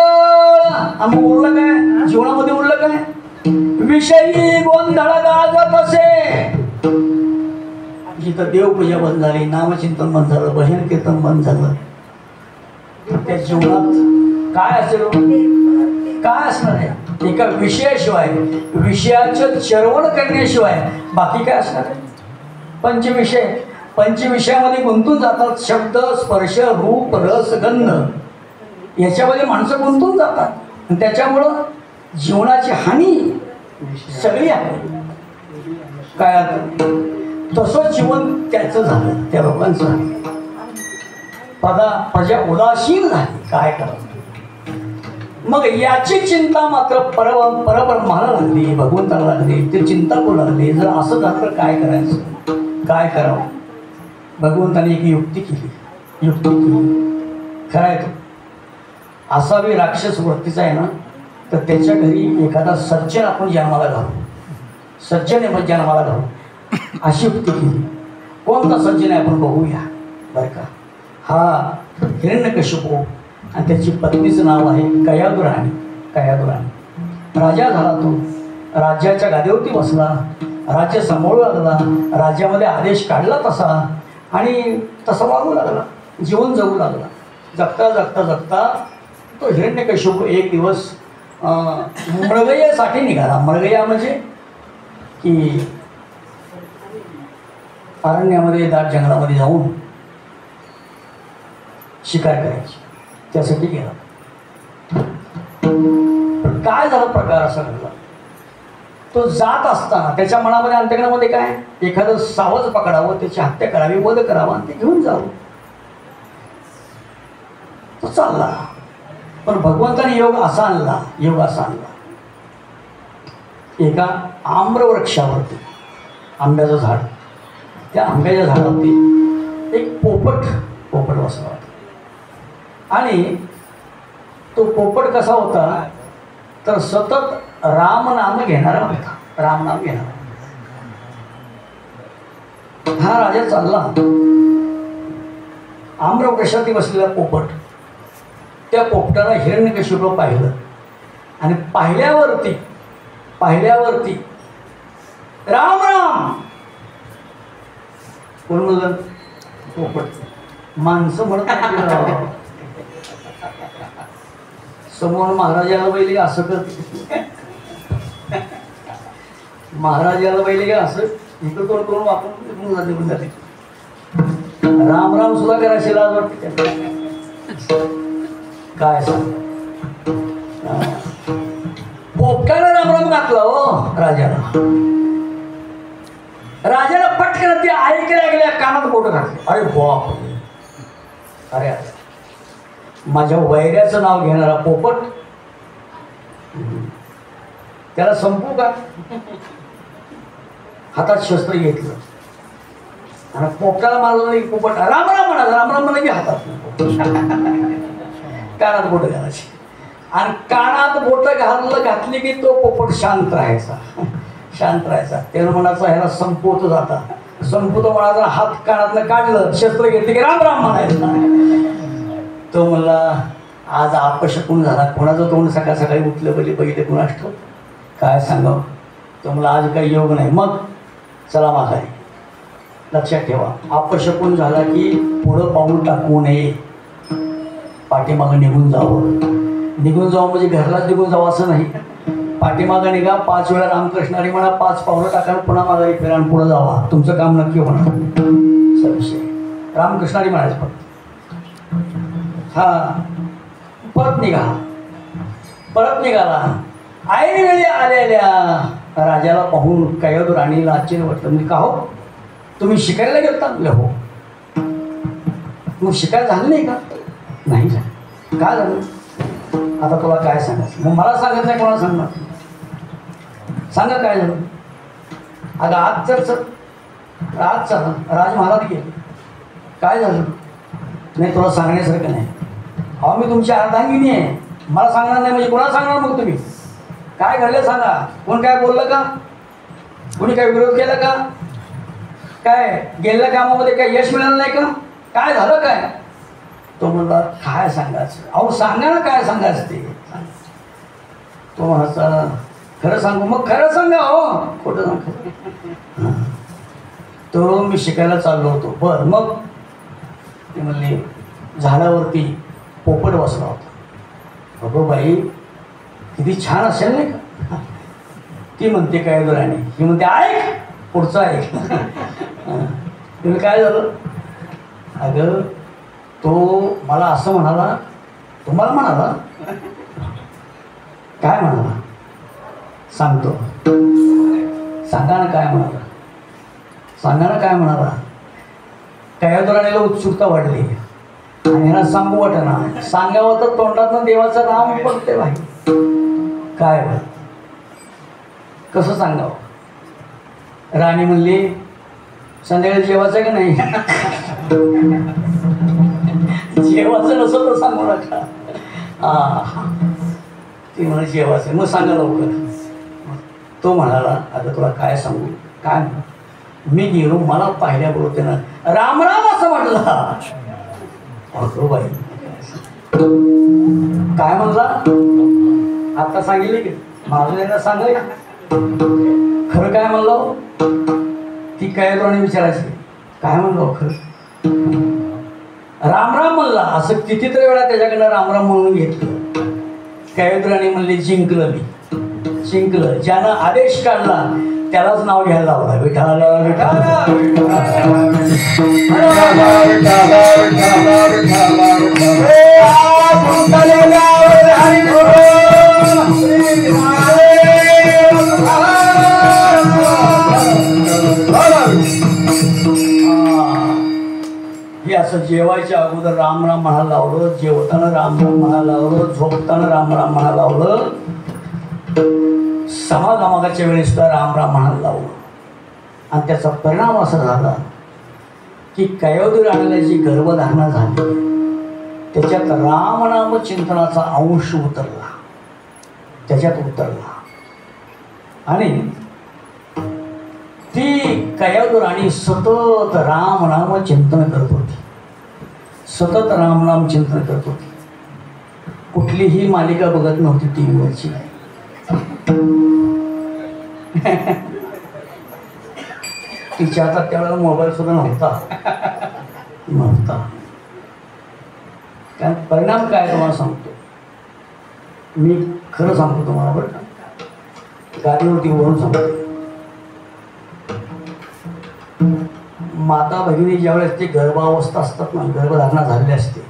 आम्ही उरलं काय जीवनामध्ये, उरलं काय, विषयी गोंधळ गाजत असे. जिथं देवपूजा बंद झाली, नामचिंतन बंद झालं, भजन कीर्तन बंद झालं, त्या जीवनात काय असेल, काय असणार आहे. एका विषयाशिवाय, विषयाचं चरवण करण्याशिवाय बाकी काय असणार आहे. पंचविषय, पंचविषयामध्ये गुंतून जातात. शब्द, स्पर्श, रूप, रस, गंध याच्यामध्ये माणसं गुंतून जातात. त्याच्यामुळं जीवनाची हानी सगळी आहे. काय आता तसं जीवन त्याचं झालं, त्या लोकांचं. प्रजा उदासीन झाली. काय करावं. मग याची चिंता मात्र परब्रह्माला लागली, भगवंताला लागली. ते चिंता करू लागली, जर असं झालं तर काय करायचं, काय करावं. भगवंताने एक युक्ती केली खरं आहे तो असावी राक्षस वृत्तीचा आहे ना, तर त्याच्या घरी एखादा सज्जन आपण जन्माला घालू, सज्जन आहे जन्माला घालू अशी युक्ती केली. कोणता सज्जन आहे आपण बघूया बरं का. हा हिरण्यकशिपू आणि त्याची पत्नीचं नाव आहे कयादुराणी. राजा झाला तो, राज्याच्या गादीवरती बसला, राज्य सांभाळू लागला, राज्यामध्ये आदेश काढला तसा आणि तसा वागू लागला, जीवन जगू लागला. जगता जगता जगता तो हिरण्यकशिपू एक दिवस मृगयासाठी निघाला. मृगया म्हणजे की अरण्यामध्ये दाट जंगलामध्ये जाऊन शिकार करायची, त्यासाठी गेला. पण काय झाला प्रकार असा घडला, तो जात असताना त्याच्या मनामध्ये अंतःकरणामध्ये काय, एखादं सावज पकडावं, त्याची हत्या करावी, वध करावा आणि ते घेऊन जावं. तो चालला, पण भगवंताने योग असा आणला एका आम्रवृक्षावरती, आंब्याचं झाड, त्या आंब्याच्या झाडावरती एक पोपट बसला होता. आणि तो पोपट कसा होता तर सतत रामनाम घेणारा होता, रामनाम घेणारा. हा राजा चालला, आम्रवृक्षावरती बसलेला पोपट, त्या पोपटाला हिरण्यकशिपूला पाहिलं आणि पाहिल्यावरती राम राम कोण म्हणलं, पोपट. माणसं म्हणत समोर महाराजाला पहिले असं करते, महाराजाला पहिले का असं इकडं कोण करून वापरून जाते. राम राम सुद्धा करायची लाज वाटते काय सांग. पोपटाला राम राम घातला हो राजाला पटकन ते ऐकल्या गेल्या कानात बोट घातले. अरे बाप, अरे माझ्या वैऱ्याचं नाव घेणारा पोपट, त्याला संपू का. हातात शस्त्र घेतलं आणि पोपटाला मारलं की पोपट राम राम म्हणा की हातात कानात बोट घालायची. आणि कानात बोट घातली की तो पोपट शांत राहायचा. त्यानं म्हणायचं ह्याला संपवतो जाता, संपवतो म्हणायचा, हात कानातलं काढलं, शस्त्र घेतले की राम राम म्हणायचं. तो म्हणला आज अपशकुन झाला, कोणाचं तोंड सकाळ सकाळी उठलं पहिले कुणास ठाऊक काय सांगावं. तो म्हणला आज काही योग नाही, मग चला माघारी. लक्षात ठेवा, अपशकुन झाला की पुढं पाऊल टाकू नये, पाठीमागं निघून जावं म्हणजे घरलाच निघून जावं असं नाही. पाठीमागं निघा, 5 वेळा रामकृष्णारी म्हणा, 5 पावलं टाका, पुन्हा माघारी फिरा आणि पुढं जावा, तुमचं काम नक्की होणार. विषय रामकृष्णारी म्हणायचं फक्त. हा परत निघाला. ऐन वेळी आलेल्या राजाला पाहून कयादुराणीला आश्चर्य वाटलं. म्हणजे का हो, तुम्ही शिकायला गेलता. हो. मग शिकायला झालं नाही का. नाही झालं. काय झालं आता तुला काय सांगायचं. मग मला सांगत नाही, कोणाला सांगणार. सांगा काय झालं. अगं आज चला राज महाराज गेले, काय झालं. नाही तुला सांगण्यासारखं नाही. अहो मी तुमची अर्धांगिनी आहे, मला सांगणार नाही म्हणजे कोणाला सांगणार. मग तुम्ही काय घडलं सांगा. कोण काय बोललं का, कोणी काय विरोध केला का, काय गेलेल्या कामामध्ये काय यश मिळालं नाही का, काय झालं काय. तो म्हणला काय सांगायचं. अहो सांगा ना काय सांगायचं ते. तो म्हणायचा खरं सांगू. मग खरं सांगा हो, खोटं सांगा. तो मी शिकायला चाललो होतो. बरं मग ते म्हणले झाडावरती पोपट बसला होता. अगो बाई किती छान असेल नाही का. ती म्हणते काय दुराणी, ही म्हणते ऐक पुढचं ऐक. तुम्ही काय झालं. अगं तो मला असं म्हणाला, तुम्हाला म्हणाला. काय म्हणाला सांगतो. सांगा ना काय म्हणाला. कयादुराणीला उत्सुकता वाढली आणि ह्याला सांगू वाटेना. सांगावं तर तोंडातनं देवाचं नाम पडते भाई. काय कसं सांगावं. राणी म्हणली संध्याकाळी जेवायचं का नाही. जेवायचं नसं तर सांगू नका. ती म्हणा जेवायचं, मग सांगा लवकर. तो म्हणाला आता तुला काय सांगू, काय मी गेलो, मला पाहिल्याबरोबर त्यानं राम राम असं म्हटलं. अगो बाई काय म्हणला, आता सांगितले की माझं त्यांना सांगाय खरं काय म्हणलो. ती काय आणि विचारायची काय म्हणलो खरं, राम राम म्हणला. असं कितीतरी वेळा त्याच्याकडनं राम राम म्हणून घेतलं. कायद्राणी म्हणले जिंकलं, मी जिंकलं. ज्यानं आदेश काढला त्यालाच नाव घ्यायला लावला, विठाला हे असं जेवायच्या अगोदर राम राम म्हणायला लावलं, जेवताना राम राम म्हणायला लावलं, झोपताना राम राम म्हणायला लावलं, समागमाच्या वेळेस सुद्धा राम राम म्हणायला लावलं. आणि त्याचा परिणाम असा झाला की कयोधी राणाला जी गर्भधारणा झाली त्याच्यात रामनाम चिंतनाचा अंश उतरला, त्याच्यात उतरला. आणि ती कयोधी राणी सतत रामनाम चिंतन करत होती, सतत रामनाम चिंतन करत होती. कुठलीही मालिका बघत नव्हती टी व्हीवरची. तिच्या हातात त्यावेळेला मोबाईल सुद्धा नव्हता. कारण परिणाम काय तुम्हाला सांगतो, मी खरं सांगतो तुम्हाला बरं का, गाडीवरती वळून सांगतो. माता भगिनी ज्यावेळेस ते गर्भावस्था असतात ना, गर्भधारणा झालेली असते,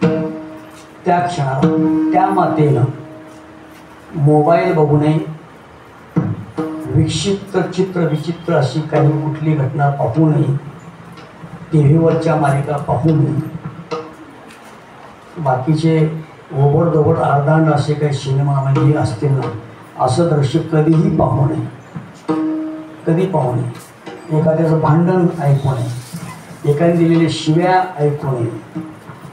त्या क्षणाला त्या मातेनं मोबाईल बघू नये, विक्षिप्त चित्र विचित्र अशी काही कुठली घटना पाहू नये, टी व्हीवरच्या मालिका पाहू नये, बाकीचे ओबडधोबड अर्धांड असे काही सिनेमामध्ये असतील ना, असं दृश्य कधीही पाहू नये, कधी पाहू नये. एखाद्याचं भांडण ऐकू नये, एकाने दिलेल्या शिव्या ऐकू नये.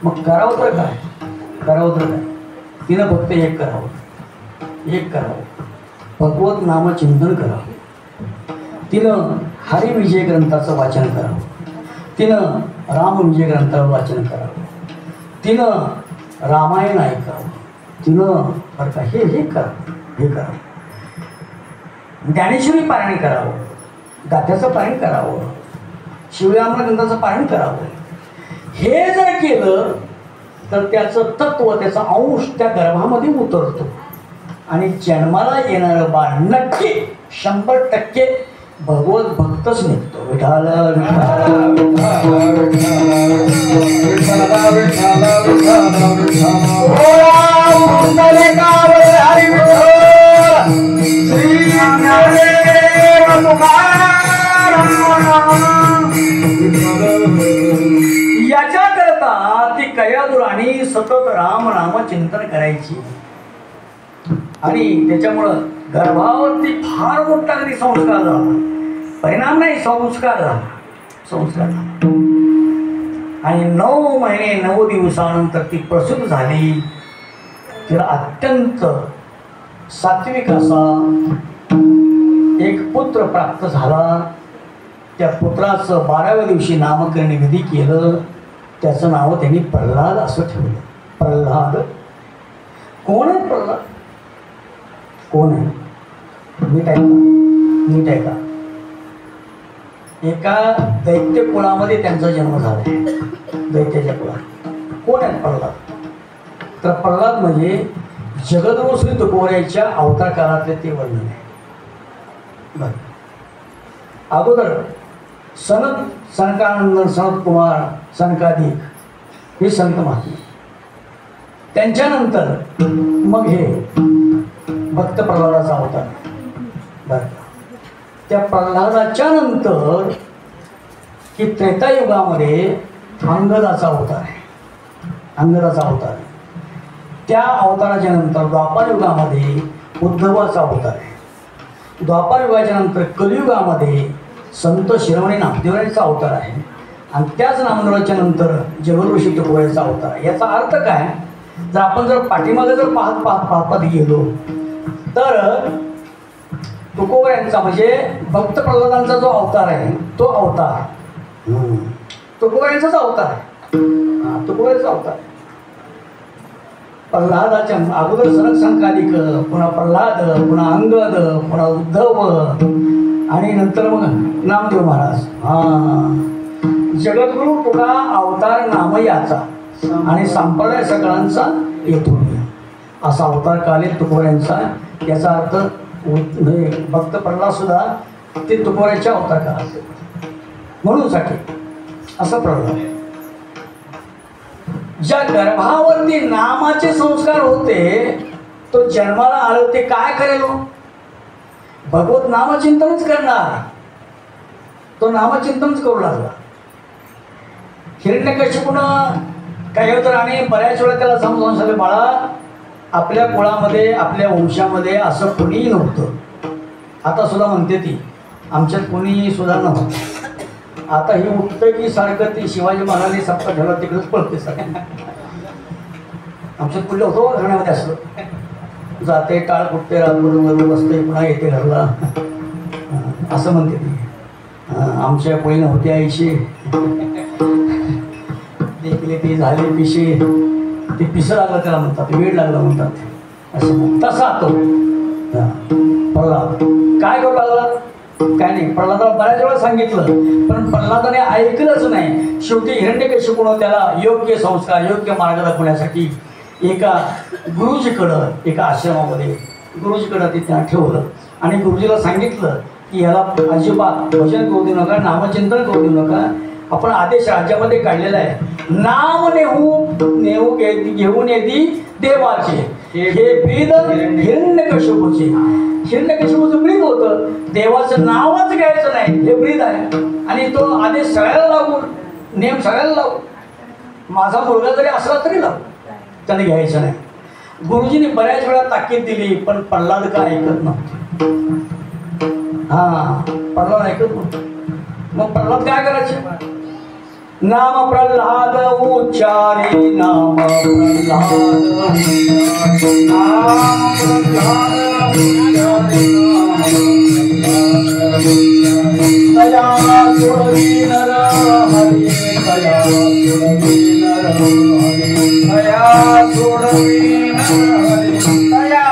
मग करावं तर काय, करावं तर काय, तिनं फक्त एक करावं, एक करावं, भगवत नामचिंतन करावं. तिनं हरिविजय ग्रंथाचं वाचन करावं, तिनं रामविजय ग्रंथाचं वाचन करावं, तिनं रामायण ऐकावं, तिनं बरं का हे करावं, हे करावं. ज्ञानेश्वरी पारायण करावं, गाथ्याचं पारायण करावं, शिवराम ग्रंथाचं पारायण करावं. हे जर केलं तर त्याचं तत्व, त्याचा अंश त्या गर्भामध्ये उतरतो आणि जन्माला येणारं बाळ नक्की 100% भगवत भक्तच निघतो. विठाला याच्याकरता ती कयादू राणी सतत राम नाम चिंतन करायची. आणि त्याच्यामुळं गर्भावरती फार मोठा कधी संस्कार झाला, परिणाम नाही, संस्कार झाला, संस्कार झाला. आणि 9 महिने 9 दिवसानंतर ती प्रसूत झाली. तिला अत्यंत सात्विक असा एक पुत्र प्राप्त झाला. त्या पुत्राचं 12व्या दिवशी नामकरण विधी केलं. त्याचं नाव त्यांनी प्रल्हाद असं ठेवलं. प्रल्हाद कोण आहे? प्रल्हाद कोण आहे? नीट ऐका, नीट ऐका. एका दैत्य कुळामध्ये त्यांचा जन्म झाला, दैत्याच्या कुळात. कोण आहे प्रल्हाद? तर प्रल्हाद म्हणजे जगद्गुरु श्री तुकोबरायांच्या अवतार काळातले ते वर्णन आहे. बरं, अगोदर सनकानंदन, सनत कुमार, सनकादिक हे संत महात्मे. त्यांच्यानंतर मग हे भक्त प्रल्हादाचा अवतार. बरं, त्या प्रल्हादाच्या नंतर की त्रेतायुगामध्ये अंगदाचा अवतार आहे, अंगदाचा अवतार आहे. त्या अवताराच्या नंतर द्वापार युगामध्ये उद्धवाचा अवतार आहे. द्वापार युगाच्या नंतर कलियुगामध्ये संत शिरोमणी नामदेवांचा अवतार आहे. आणि त्याच नामदेवाच्या नंतर जगदृषी तुकोबाराचा अवतार. याचा अर्थ काय, जर आपण जर पाठीमागे जर पाहत गेलो तर तुकोबारांचा म्हणजे भक्त प्रल्हादांचा जो अवतार आहे तो अवतार तुकोबारांचाच अवतार आहे. तुकोबारांचा अवतार प्रल्हादाच्या अगोदर सनक संकालिक, पुन्हा प्रल्हाद, पुन्हा अंगद, पुन्हा उद्धव आणि नंतर मग नामदेव महाराज. जगद्गुरु तुका अवतार नाम याचा आणि संप्रदाय सगळ्यांचा येतो असा अवतार कालीन तुकोबारांचा. याचा अर्थ भक्त प्रल्हाद सुद्धा ते तुकोबारांच्या अवतार काळात म्हणून साठी असं प्रल्हाद. ज्या गर्भावरती नामाचे संस्कार होते तो जन्माला आलो ते काय करेल, भगवत नामचिंतनच करणार. तो नामचिंतनच करू लागला. हिरण्यकशिपूनं काय होतं आणि बऱ्याच वेळा त्याला समजावून सांगितलं, बाळा आपल्या कुळामध्ये आपल्या वंशामध्ये असं कोणीही नव्हतं. आता सुद्धा म्हणते ती आमच्यात कोणी सुद्धा नव्हतं. आता ही उठतं की सारखं ती शिवाजी महाराजांनी सप्ता ठेवला तिकडेच पळते सगळ्या. आमच्यात पुढलं होतं घराण्यामध्ये असं जाते टाळ कुठते रातभर बसते पुन्हा येते घरला असं म्हणते ती. आमच्या कोणी नव्हती आईशी देखील ती झाली पिशे ते पिसं लागलं त्याला म्हणतात, वेळ लागला म्हणतात असं. तसा तो प्रल्हाद काय करू लागला काय नाही. प्रल्हादाला बऱ्याच वेळा सांगितलं पण प्रल्हादाने ऐकलंच नाही. शेवटी हिरण्यकशिपूनं त्याला योग्य संस्कार योग्य मार्ग दाखवण्यासाठी एका गुरुजीकडं एका आश्रमामध्ये गुरुजीकडं ते त्यांना ठेवलं आणि गुरुजीला सांगितलं की याला अजिबात भजन करू देऊ नका, नामचिंतन करू देऊ नका. आपण आदेश राज्यामध्ये काढलेला आहे, नाम घेऊन येती देवाचे. हे ब्रीद हिरण्यकशिपूचे. हिरण्यकशिपूचं ब्रीद होतं, देवाचं नावच घ्यायचं नाही हे ब्रीद आहे. आणि तो आदेश सगळ्याला लागू, नेम सगळ्याला लागू. माझा मुलगा जरी असला तरी लागू, त्याने घ्यायचं नाही. गुरुजींनी बऱ्याच वेळा ताकीद दिली पण प्रल्हाद का ऐकत नव्हते. प्रल्हाद ऐकत नव्हतं. मग प्रल्हाद काय करायचे, नाम प्रल्हाद उच्चारे नाम प्रल्हाद तया सोडवी नर हरी तया सोडवी नर हरी तया सोडवी नर हरी तया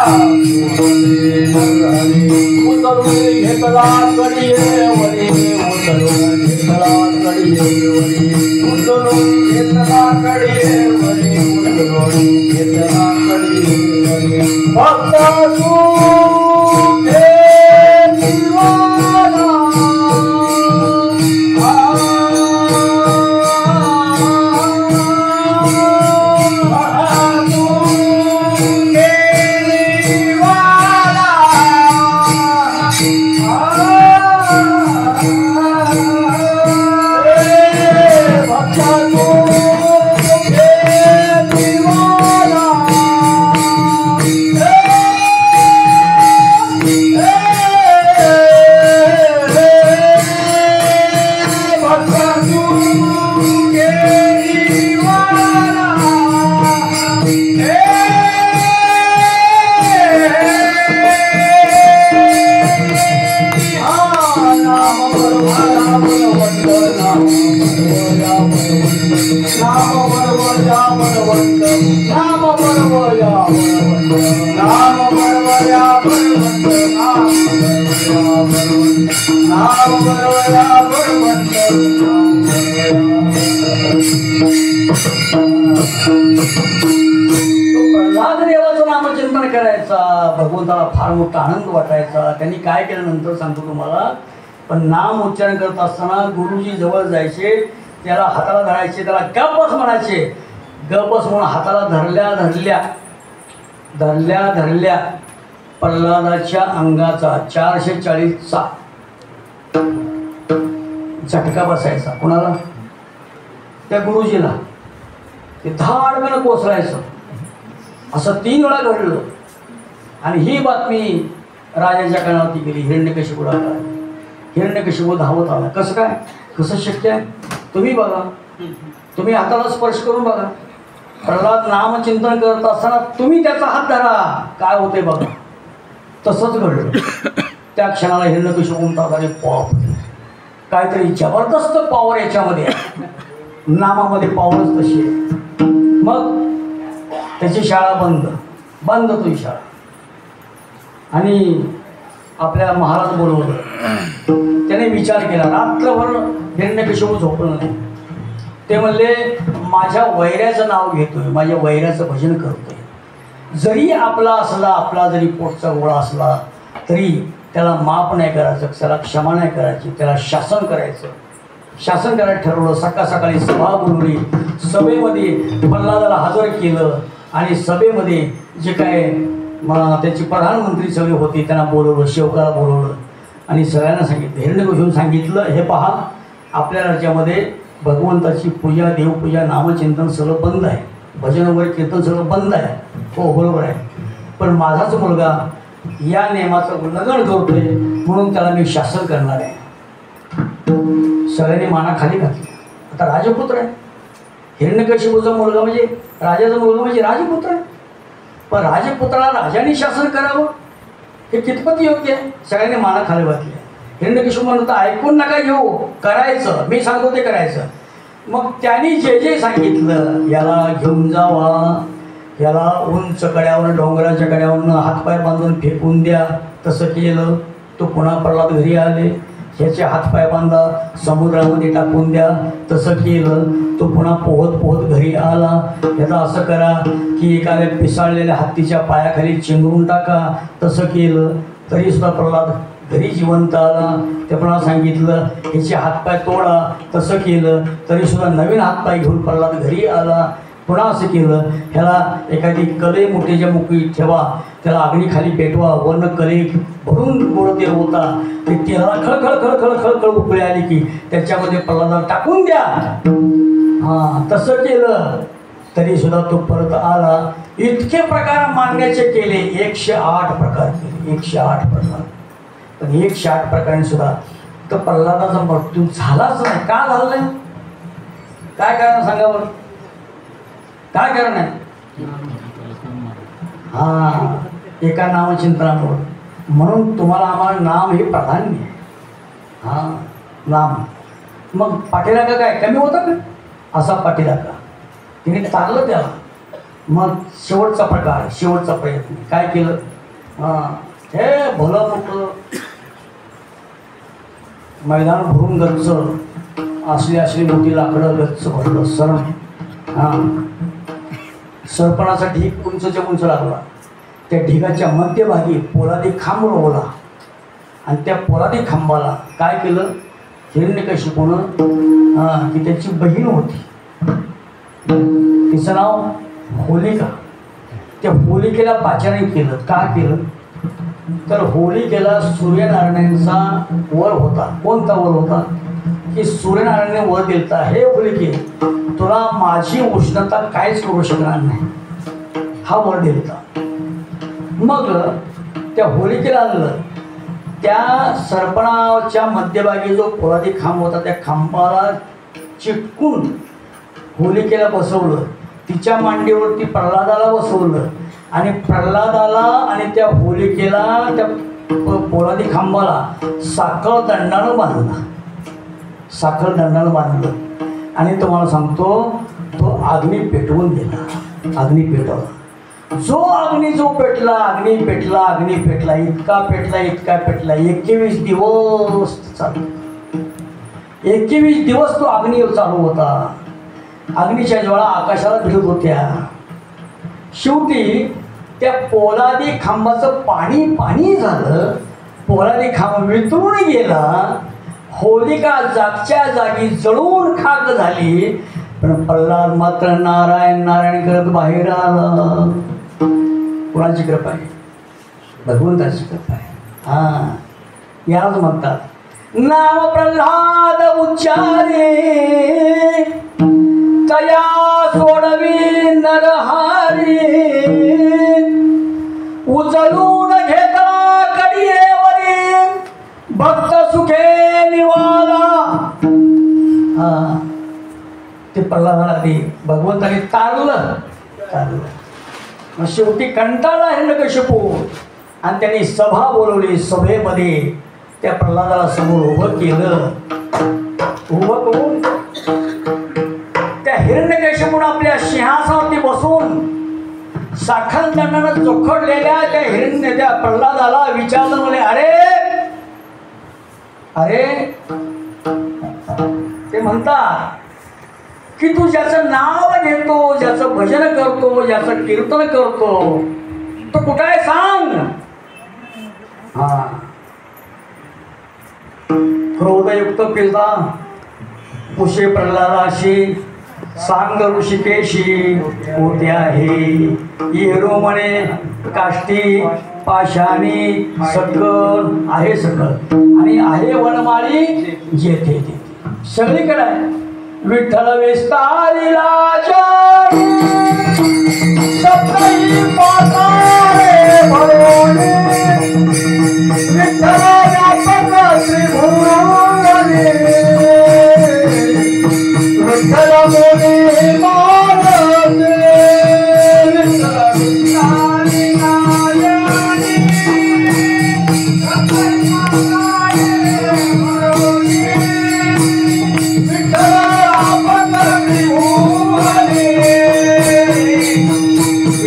सोडवी नर हरी उतरून घेतला कडिये वरी उतरून घेतला कडिये वरी उतरून घेतला कडिये वरी उतरून घेतला कडिये वरी भक्त भगवंताला फार मोठा आनंद वाटायचा. त्यांनी काय केलं नंतर सांगतो तुम्हाला. पण नाम उच्चारण करत असताना गुरुजी जवळ जायचे, त्याला हाताला धरायचे, त्याला गप्पच म्हणायचे. गप्पच म्हणून हाताला धरल्या प्रल्हादाच्या अंगाचा 440चा झटका बसायचा. कोणाला, त्या गुरुजीला. ते धाडकन कोसळायचं. असं 3 वेळा घडलं. आणि ही बातमी राजाच्या कानावरती गेली. हिरण्यकशिपूला. हिरण्यकशिपू धावत आला. कसं काय, कसं शक्य आहे. तुम्ही बघा, तुम्ही हाताला स्पर्श करून बघा. प्रल्हाद नामचिंतन करत असताना तुम्ही त्याचा हात धरा, काय होते बघा. तसंच घडलं. त्या क्षणाला हिरण्यकशिपू म्हणतात, अरे बाप, काहीतरी जबरदस्त पॉवर याच्यामध्ये आहे, नामामध्ये पॉवरच तशी आहे. मग त्याची शाळा बंद तुझी शाळा. आणि आपल्या महाराज बोलवलं. त्याने विचार केला, रात्रभर हिरण्यकशिपू झोपलं नाही. ते म्हणले, माझ्या वैऱ्याचं नाव घेतोय, माझ्या वैऱ्याचं भजन करतोय. जरी आपला जरी पोटचा गोळा असला तरी त्याला माफ नाही करायचं, त्याला क्षमा नाही करायची, त्याला शासन करायचं. शासन करायला ठरवलं. सकाळी सभा बोलवली. सभेमध्ये प्रल्हादाला हजर केलं आणि सभेमध्ये जे काय त्याची प्रधानमंत्री सगळे होते त्यांना बोलवलं, सेवकाला बोलवलं आणि सगळ्यांना सांगितलं. हिरण्यकशिपूने सांगितलं, हे पहा, आपल्या राज्यामध्ये भगवंताची पूजा, देवपूजा, नामचिंतन सगळं बंद आहे, भजन वगैरे कीर्तन सगळं बंद आहे. हो बरोबर आहे, पण माझाच मुलगा या नियमाचं उल्लंघन करतोय म्हणून त्याला मी शासन करणार आहे. सगळ्यांनी माना खाली घातली. आता राजपुत्र आहे, हिरण्यकशिपूचा मुलगा म्हणजे राजाचा मुलगा म्हणजे राजपुत्र आहे. पण राजपुत्राला राजाने शासन करावं हे कितपत योग्य आहे? सगळ्यांनी माना खाली घातली. हिरण्यकशिपू म्हणतो, ऐकून नका घेऊ, करायचं, मी सांगतो ते करायचं. मग त्यांनी जे सांगितलं, याला घेऊन जावा, याला उंच कड्यावर, डोंगराच्या कड्यावरून हातपाय बांधून फेकून द्या. तसं केलं. तो पुन्हा प्रल्हाद घरी आले. ह्याचे हातपाय बांधा, समुद्रामध्ये टाकून द्या. तसं केलं. तो पुन्हा पोहत घरी आला. याचा असं करा की एखाद्या पिसाळलेल्या हत्तीच्या पायाखाली चिंगरून टाका. तसं केलं. तरीसुद्धा प्रल्हाद घरी जिवंत आला. ते पुन्हा सांगितलं, ह्याचे हातपाय तोडा. तसं केलं. तरीसुद्धा नवीन हातपाय घेऊन प्रल्हाद घरी आला. पुन्हा असं केलं, ह्याला एखादी कलई मोठीच्या मुखी ठेवा, त्याला अग्नीखाली पेटवा, वर्ण कलई भरून गोड तेल होता. ते तेलाला खळखळ उकळी आली की त्याच्यामध्ये प्रल्हादाला टाकून द्या. हां, तसं केलं. तरीसुद्धा तो परत आला. इतके प्रकार मांडण्याचे केले, 108 प्रकार केले, 108 प्रकार. पण 108 प्रकारांनी सुद्धा तर प्रल्हादाचा मृत्यू झालाच नाही. का झालं नाही? काय कारण सांगा बरं, काय कारण आहे? हां, एका नामचिंतनामुळे. म्हणून तुम्हाला आम्हाला नाम हे प्राधान्य आहे. हां, नाम. मग पाठीराखा काय कमी होता का? असा पाठीराखा तिने चाललं त्याला. मग शेवटचा प्रकार, शेवटचा प्रयत्न काय केलं? हां, हे भलं मोठं मैदान भरून गच्च, असली मोठी लाकडं गच्च भरलं सर. हां, सरपणाचा ढीग उंचच्या उंच लागला. त्या ढिगाच्या मध्यभागी पोलादी खांब रोवला आणि त्या पोलादी खांबाला काय केलं? हिरण्यकशिपूनं की त्याची बहीण होती, तिचं नाव होलिका. त्या होलिकेला पाचारण केलं. का केलं? तर होलिकेला सूर्यनारायणांचा वर होता. कोणता वर होता? की सूर्यनारायणाने वर दिलता, हे होलिके, तुला माझी उष्णता काहीच करू शकणार नाही, हा वर दिलता. मग त्या होलिकेला आणलं. त्या सरपणाच्या मध्यभागी जो पोलादी खांब होता त्या खांबाला चिटकून होलिकेला बसवलं. तिच्या मांडीवरती प्रल्हादाला बसवलं आणि प्रल्हादाला आणि त्या होलिकेला त्या पोलादी खांबाला साखळ दंडानं बांधला. साखळ दंडानं बांधलं आणि तुम्हाला सांगतो, तो अग्नी पेटवून दिला. अग्नी पेटवला. जो पेटला, इतका पेटला 21 दिवस चालू. 21 दिवस तो अग्नी चालू होता. अग्नीच्या ज्वाळा आकाशाला भिडत होत्या. शेवटी त्या पोलादी खांबाचं पाणी झालं. पोलादी खांब वितळून गेला. होलिका जागच्या जागी जळून खाक झाली. पण प्रल्हाद मात्र नारायण करत बाहेर आला. कुणाची कृपा आहे? भगवंताची कृपा आहे. हां, याच म्हणतात, नाम प्रल्हाद उच्चारे तया सोडवी नरहारी. उचलून घेतला कडियेवरी भक्त सुखे निवाला. हां, प्रल्हादाला ते भगवंताने तारलं. मग शेवटी कंटाळला हिरण्यकशिपू आणि त्यांनी सभा बोलवली. सभेमध्ये त्या प्रल्हादाला समोर उभं केलं. उभं करून त्या हिरण्यकशिपून आपल्या सिंहासनावरती बसून साखर दंडानं जोखडलेल्या त्या प्रल्हादाला विचारलं म्हणे, अरे अरे ते म्हणतात की तू ज्याचं नाव घेतो, ज्याचं भजन करतो, ज्याचं कीर्तन करतो, तो कुठं आहे सांग. हा क्रोधयुक्त पिता पुषे प्रल्हादाशी सांग ऋषिकेशी होते आहे. येरो म्हणे काष्टी पाशाणी सकल आहे सकल आणि आहे वनमाळी जेथे तेथे सगळीकडे आहे. विठ्ठल विस्तारिला सप्तही पाताळे भरोने विठ्ठल व्यापक त्रिभुवने विठ्ठल मोने मानसे विठ्ठल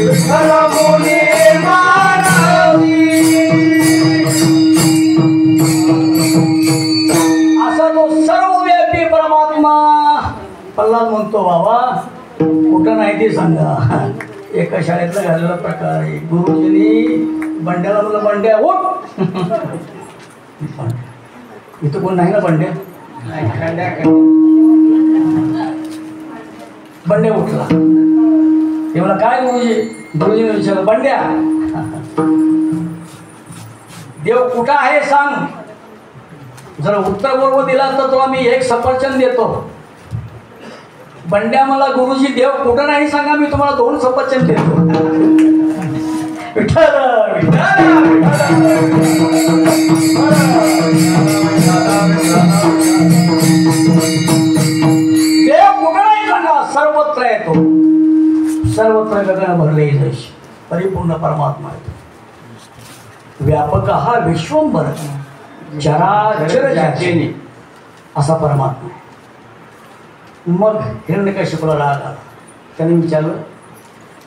विस्तारिला प्रल्हाद म्हणतो, बाबा कुठं नाही ते सांगा. एका शाळेतला घालेला प्रकार आहे. गुरुजींनी बंड्याला म्हणलं, बंड्या उठ. इथं कोण नाही ना बंड्या. बंड्या उठला. ते मला काय गुरुजी. गुरुजीने विचारलं, बंड्या देव कुठं आहे सांग. जर उत्तर बरोबर दिला तर तुला मी एक सफरचंद देतो. बंड्या मला गुरुजी देव कुठं नाही सांगा, मी तुम्हाला 2 सफरचंद देतो. विठ्ठल देव कुठं नाही सांगा, सर्वत्र येतो. सर्वत्र गगन भरले जैशी परिपूर्ण परमात्मा येतो. व्यापक हा विश्वंभर चराचर जाचेने असा परमात्मा. मग हिरण्यकशिपूला राग आला. त्याने विचारलं,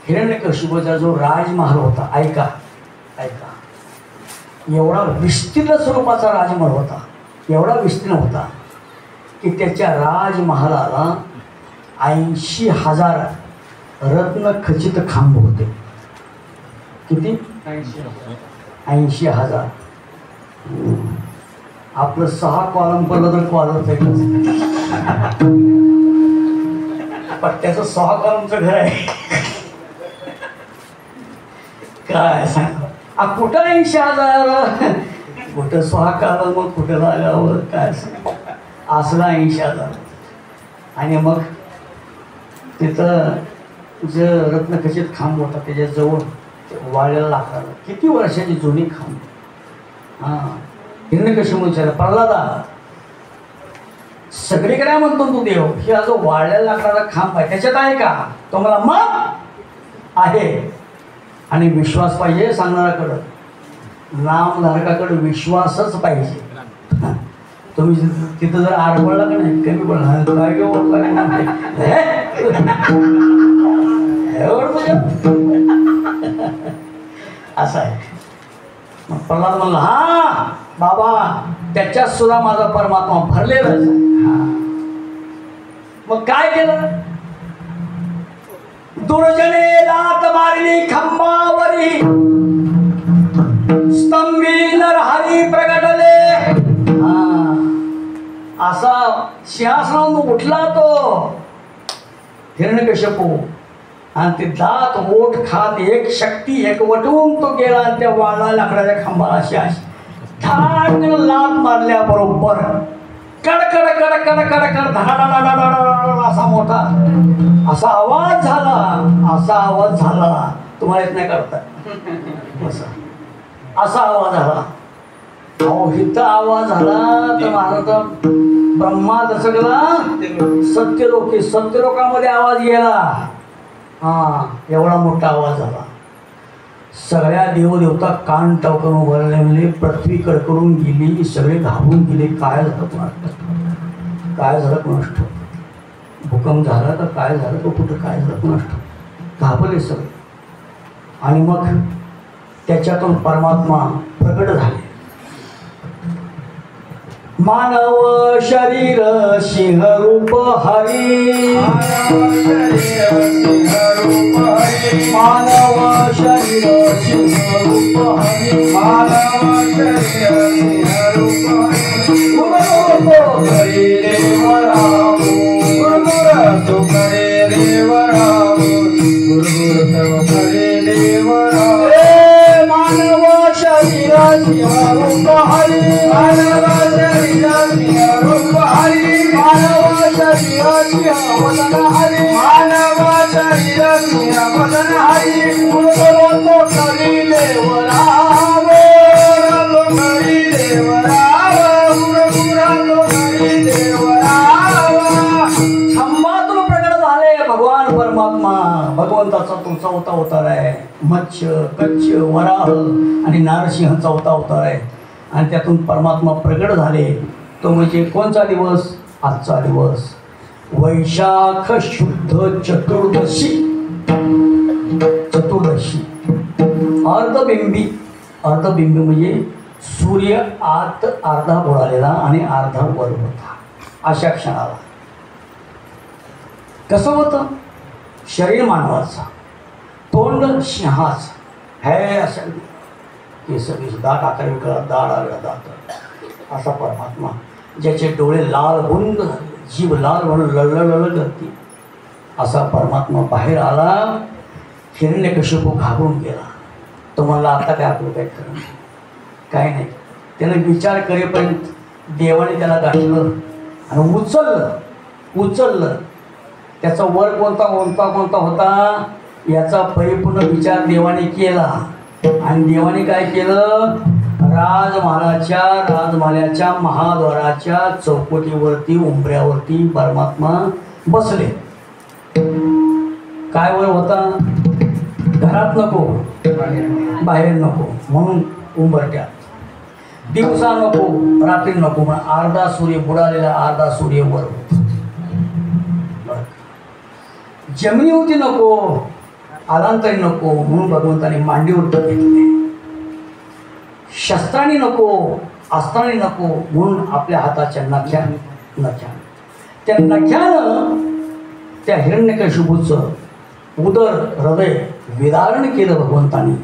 हिरण्यकशिपूचा जो राजमहाल होता, ऐका ऐका, एवढा विस्तीर्ण स्वरूपाचा राजमहाल होता, एवढा विस्तीर्ण होता की त्याच्या राजमहालाला 80,000 रत्न खचित खांब होते. किती? 80,000. आपलं 6 कॉलम पडलं तर कॉलम पट्ट्याचं 6 कॉलमचं घर आहे. काय सांग कुठं 80,000, कुठं 6 कॉलम, मग कुठं लागावं काय सांग. असला 80,000. आणि मग तिथं जे रत्नखचित खांब होता त्याच्याजवळ वाळलेला लाकडाला किती वर्षाची जुनी खांब. हां हिरण्यकशिपू विचारलं, प्रल्हादा सगळीकडे म्हणतो तू देव, ही जो वाळलेला लाकडाचा खांब आहे त्याच्यात आहे का? तो मला मग आहे. आणि विश्वास पाहिजे सांगणाराकडं, नामधारकाकडे विश्वासच पाहिजे. तुम्ही तिथं जर आडवळला का नाही कमी बोलला काय असं आहे. मग प्रल्हाद म्हणला, हा बाबा त्याच्यात सुद्धा माझा परमात्मा भरलेला. मग काय केलं? दुर्जने लात मारली खांबावरी, स्तंभी नरहरी प्रगटले. असा सिंहासनावरून उठला तो हिरण्यकशिपू आणि ते दात ओठ खात एक शक्ती एक वटवून तो गेला आणि त्या वाळा लाकडाच्या खांबाला अशी ठाण लात मारल्याबरोबर कडकड कडकड कडकड धडाडा असा मोठा असा आवाज झाला. तुम्हाला येत नाही करता असा आवाज झाला. अहो इथं आवाज झाला तर महाराज ब्रह्मा दशकला सत्यलोकी, सत्यलोकामध्ये आवाज गेला. हा एवढा मोठा आवाज झाला. सगळ्या देवदेवता कान टाकून उभारले, म्हणजे पृथ्वी कडकडून गेली, सगळे घाबरून गेले. काय झालं कोणाष्ट, काय झालं कोणाष्ट, भूकंप झाला का काय झालं का कुठं काय झालं कोणाष्ट, घाबरले सगळे. आणि मग त्याच्यातून परमात्मा प्रकट झाले. मानव शरीर सिंह रूप हरी, मानव शरीर सिंह रूप हरी, मानव शरीर सिंह रूप हरी, गुरु करे देव राम, गुरु तो करे देव राम, गुरु करे देव राम. मानव शरीर सिंह रूप हरी, मानव शरीर सिंह रूप हरी, मानव शरीर सिंह वदन हरी, मानव शरीर सिंह वदन हरी, गुरु तो करी देव राम, गुरु करी देव राम, गुरु तो करी देव राम. संभातून प्रकट झाले भगवान परमात्मा. भगवंताचा तो चौथा अवतार आहे. मत्स्य, कच्छ, वराह आणि नारसिंह चौथा अवतार आहे. आणि त्यातून परमात्मा प्रकट झाले. तो म्हणजे कोणचा दिवस, आजचा दिवस वैशाख शुद्ध चतुर्दशी. चतुर्दशी अर्धबिंबी, अर्धबिंबी म्हणजे सूर्य आत अर्धा बुडालेला आणि अर्धा वर होता. अशा क्षणाला कसं होतं, शरीर मानवाचा, तोंड सिंहाचं, हे असं केस दाट आकार वेगळा, दाढ आगळा दात, असा परमात्मा. ज्याचे डोळे लाल बुंद झाले, जीभ लाल म्हणून लळलळ करते, असा परमात्मा बाहेर आला. हिरण्यकशिपू घाबरून गेला. तो म्हणला आता काय आपलं काय करणं, काय नाही. त्यानं विचार करेपर्यंत देवाने त्याला गाठलं आणि उचललं. त्याचा वर कोणता होता याचा परिपूर्ण विचार देवाने केला. आणि देवाने काय केलं, राजमाल्याच्या महाद्वाराच्या चौकटीवरती उंबऱ्यावरती परमात्मा बसले. काय वर होता, घरात नको, बाहेर नको म्हणून उंबरट्यात, दिवसा नको, रात्री नको म्हणून अर्धा सूर्य बुडालेला, अर्धा सूर्य वर होता. जमिनी होती नको, आलांतरी नको म्हणून भगवंताने मांडीवर घेतले. शस्त्रांनी नको, अस्त्रांनी नको म्हणून आपल्या हाताच्या नख्यानं त्या नख्यानं त्या हिरण्यकशिपूचं उदर हृदय विदारण केलं भगवंतानी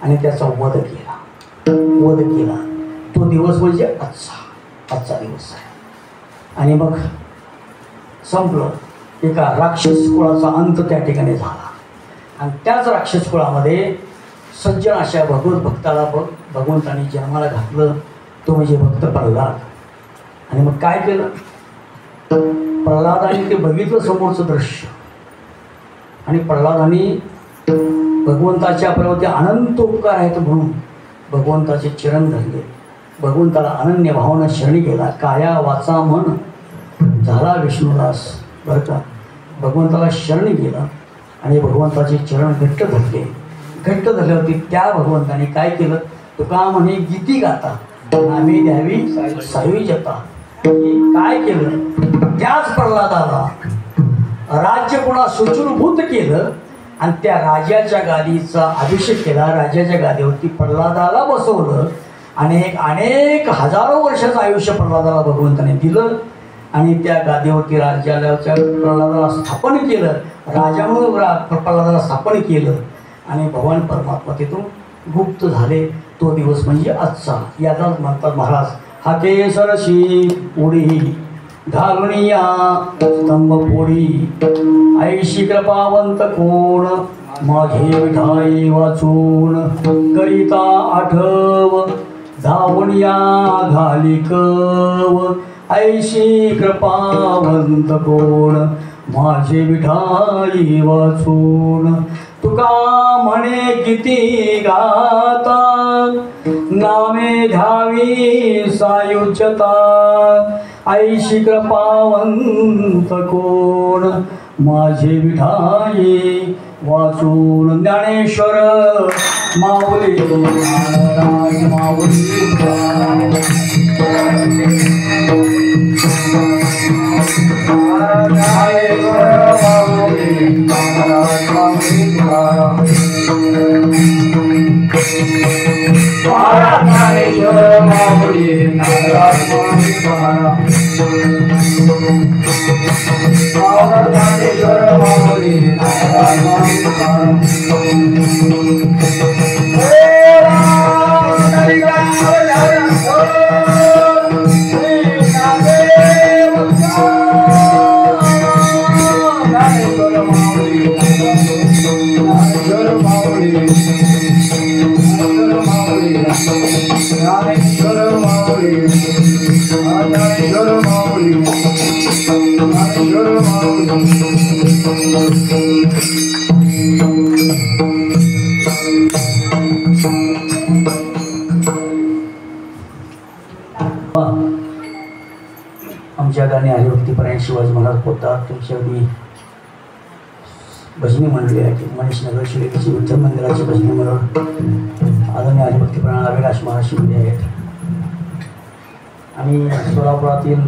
आणि त्याचा वध केला. तो दिवस म्हणजे आजचा दिवस आहे. आणि मग संपलं. एका राक्षस कुळाचा अंत त्या ठिकाणी झाला. आणि त्याच राक्षस कुळामध्ये सज्जन अशा भगवत भक्ताला भगवंतानी जन्माला घातलं. तो म्हणजे भक्त प्रल्हाद. आणि मग काय केलं, प्रल्हादाने ते बघितलं समोरचं दृश्य. आणि प्रल्हादाने भगवंताच्या आपल्यावरती अनंत उपकार आहेत म्हणून भगवंताचे चरण धरले. भगवंताला अनन्य भावना शरणी गेला. काया वाचा मन झाला विष्णुदास. बरं का, भगवंताला शरणी गेला आणि भगवंताचे चरण घट्ट धरल्यावरती त्या भगवंताने काय केलं, तुका म्हणे गीती गाता आम्ही द्यावी सावी जता. काय केलं, त्याच प्रल्हादाला राज्य पुन्हा सुचूरभूत केलं आणि त्या राजाच्या गादीचा अभिषेक केला. राजाच्या गादीवरती प्रल्हादाला बसवलं आणि अनेक हजारो वर्षाचं आयुष्य प्रल्हादाला भगवंताने दिलं. आणि त्या गादीवरती राज्याच्या प्रल्हादाला स्थापन केलं. राजा म्हणून प्रल्हादाला स्थापन केलं आणि भगवान परमात्मा तिथून गुप्त झाले. तो दिवस म्हणजे आजचा. याचाच म्हणतात महाराज, हा केसरशी उडी घालून या स्तंभ पोळी, ऐशी कृपावंत कोण माझे विठाई वाचून, करिता आठव धावून या घाली कव, ऐशी कृपावंत कोण माझे विठाई वाचून. तुका म्हणे किती गाता नामे घ्यावी सायुज्यता ऐशी कृपावंत कोण माझे विठाई वाचून ज्ञानेश्वर माऊली नारायण माऊली आमच्या गाणी हरिभक्तीपर्यंत शिवाजी महाराज पोतात तुमच्या अगदी भजनी मंडळी आहे मनीष नगर शिलेची विठ्ठल मंदिराची भजनी मंडळ आदरणीय हरिभक्तीपर्यंत अविनाश महाराज शिवले आहेत आणि सोलापुरातील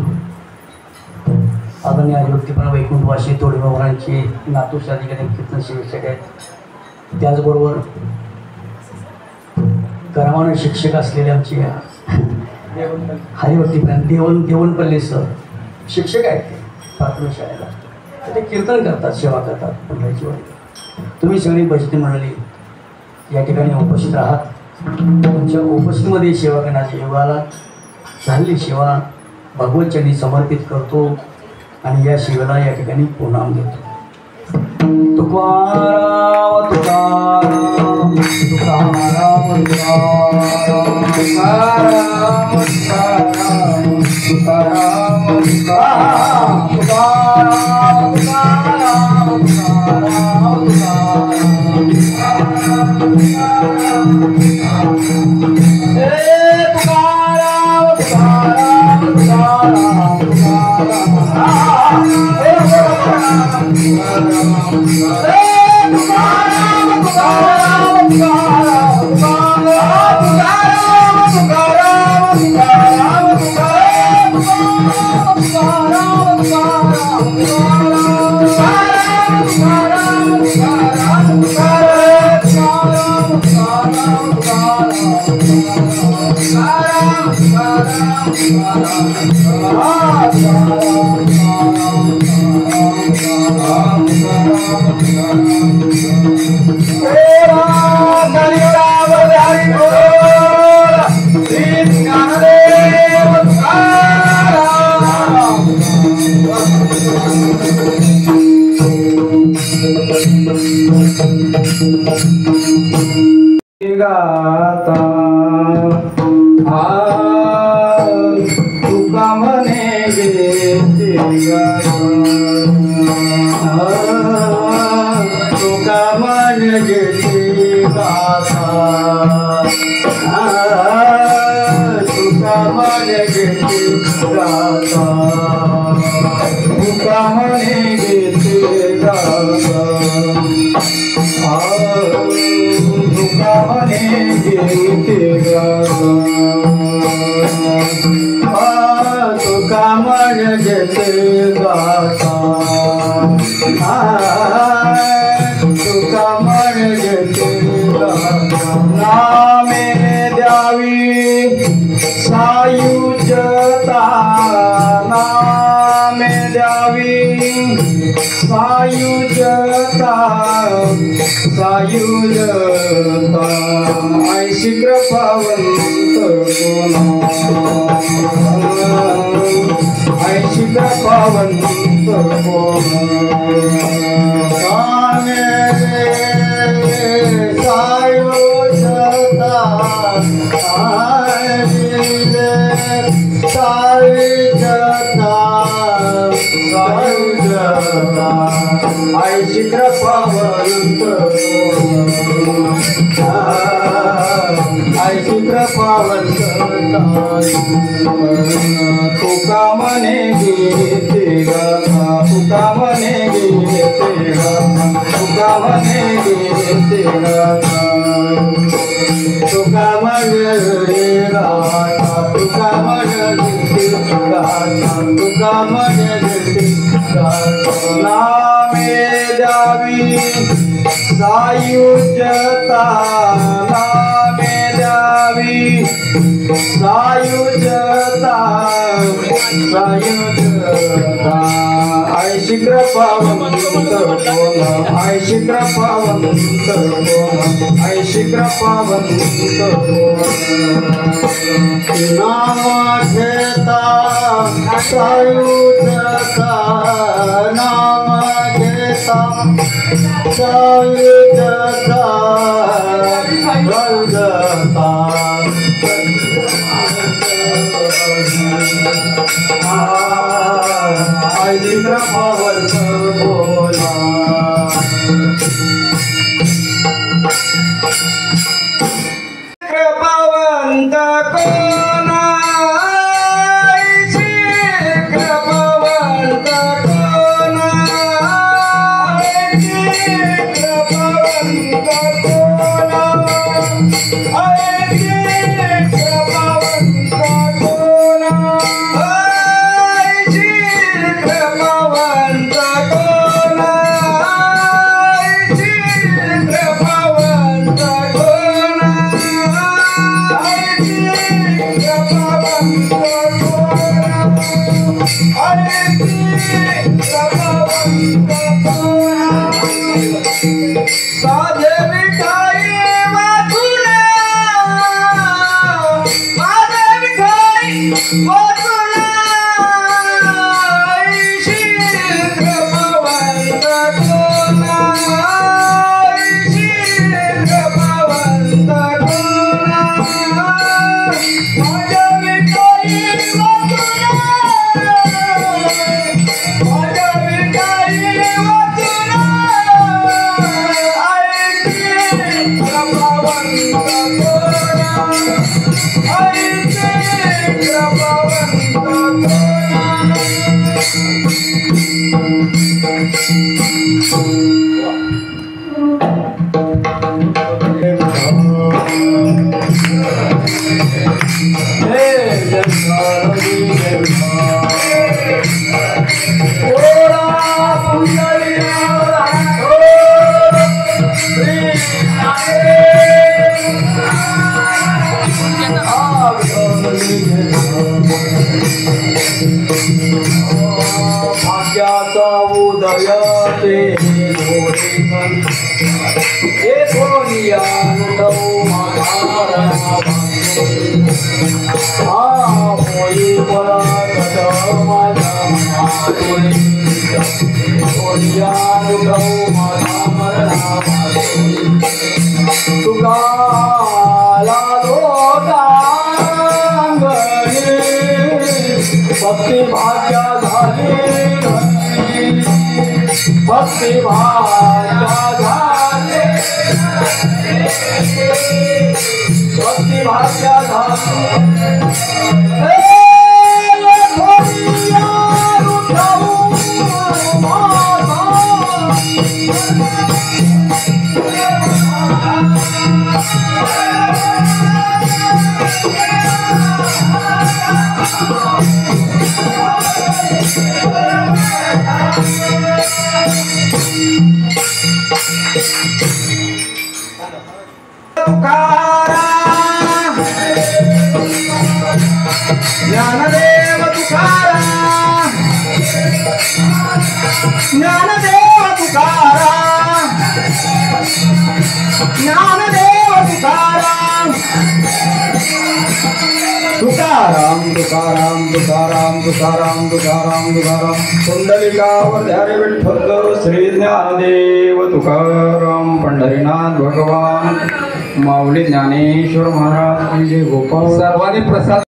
आदरणीय हरिभक्तीपर्यंत वैकुंठवासी तोडीबाबांचे नातू शाधिकारी कीर्तन शिक्षक आहेत त्याचबरोबर करमाने शिक्षक असलेले आमचे हरिभक्तीपर्यंत देवणपल्ली सर शिक्षक आहेत ते प्राथमिक शाळेला ते कीर्तन करतात सेवा करतात मंडळाची वारी तुम्ही सगळी भजनी मंडळी या ठिकाणी उपस्थित आहात तुमच्या उपस्थितीमध्ये सेवा करण्याच्या योगाला झालेली सेवा भगवतचरणी समर्पित करतो आणि या सेवेला या ठिकाणी प्रणाम देतो तुकाराम तुकाराम तुकाराम तुकाराम तुकाराम तुकाराम तुकाराम गाता तुका म्हणे गे तुका म्हणे गे गाता तुका म्हणे गे गाता तुका म्हणे गे गाता तुका म्हणे गे तुका म्हणे गे गाता तुका म्हणे गे नामे द्यावी सायुज्यता नामे द्यावी सायुज्यता सायुज्यता ऐशी कृपावंत ऐशी कृपावंत सायुज्यता सायुज्यता सायुज्यता ऐशी कृपावंत तुका म्हणले गाता तुका म्हणले गाता तुका म्हणले नामे द्यावी सायुज्यता नामे द्यावी सायुज्यता सायुज्यता ऐशी कृपावंत कोण ऐशी कृपावंत कोण ऐशी कृपावंत कोण नाम घेता सायुज्यता नाम घेता सायुज्यता गलगता ऐशी कृपावंत बोला कृपावंत कोण ऐशी कृपावंत कोण ऐशी कृपावंत कोण ऐशी कृपावंत कोण ऐशी कृपावंत कोण ऐशी कृपावंत कोण साधे मिठाई वाचुना साधे मिठाई वाचुना ऐशी कृपावंत कोण ऐशी कृपावंत कोण साधे मिठाई वाचुना साधे मिठाई वाचुना भाग्याचा उदय ते भक्ती भाग्या झाली भक्ती भाग्या झाले भक्ती भाग्या झाले तुकाराम ज्ञानदेव तुकाराम ज्ञानदेव तुकाराम ज्ञानदेव तुकाराम तुकाराम तुकाराम तुकाराम तुकाराम तुकाराम तुकाराम कुंडलिकावर ध्यारे विठ्ठल श्री ज्ञानदेव तुकाराम पंढरीनाथ भगवान माऊली ज्ञानेश्वर महाराज म्हणजे गोपाळ सर्वांनी प्रसाद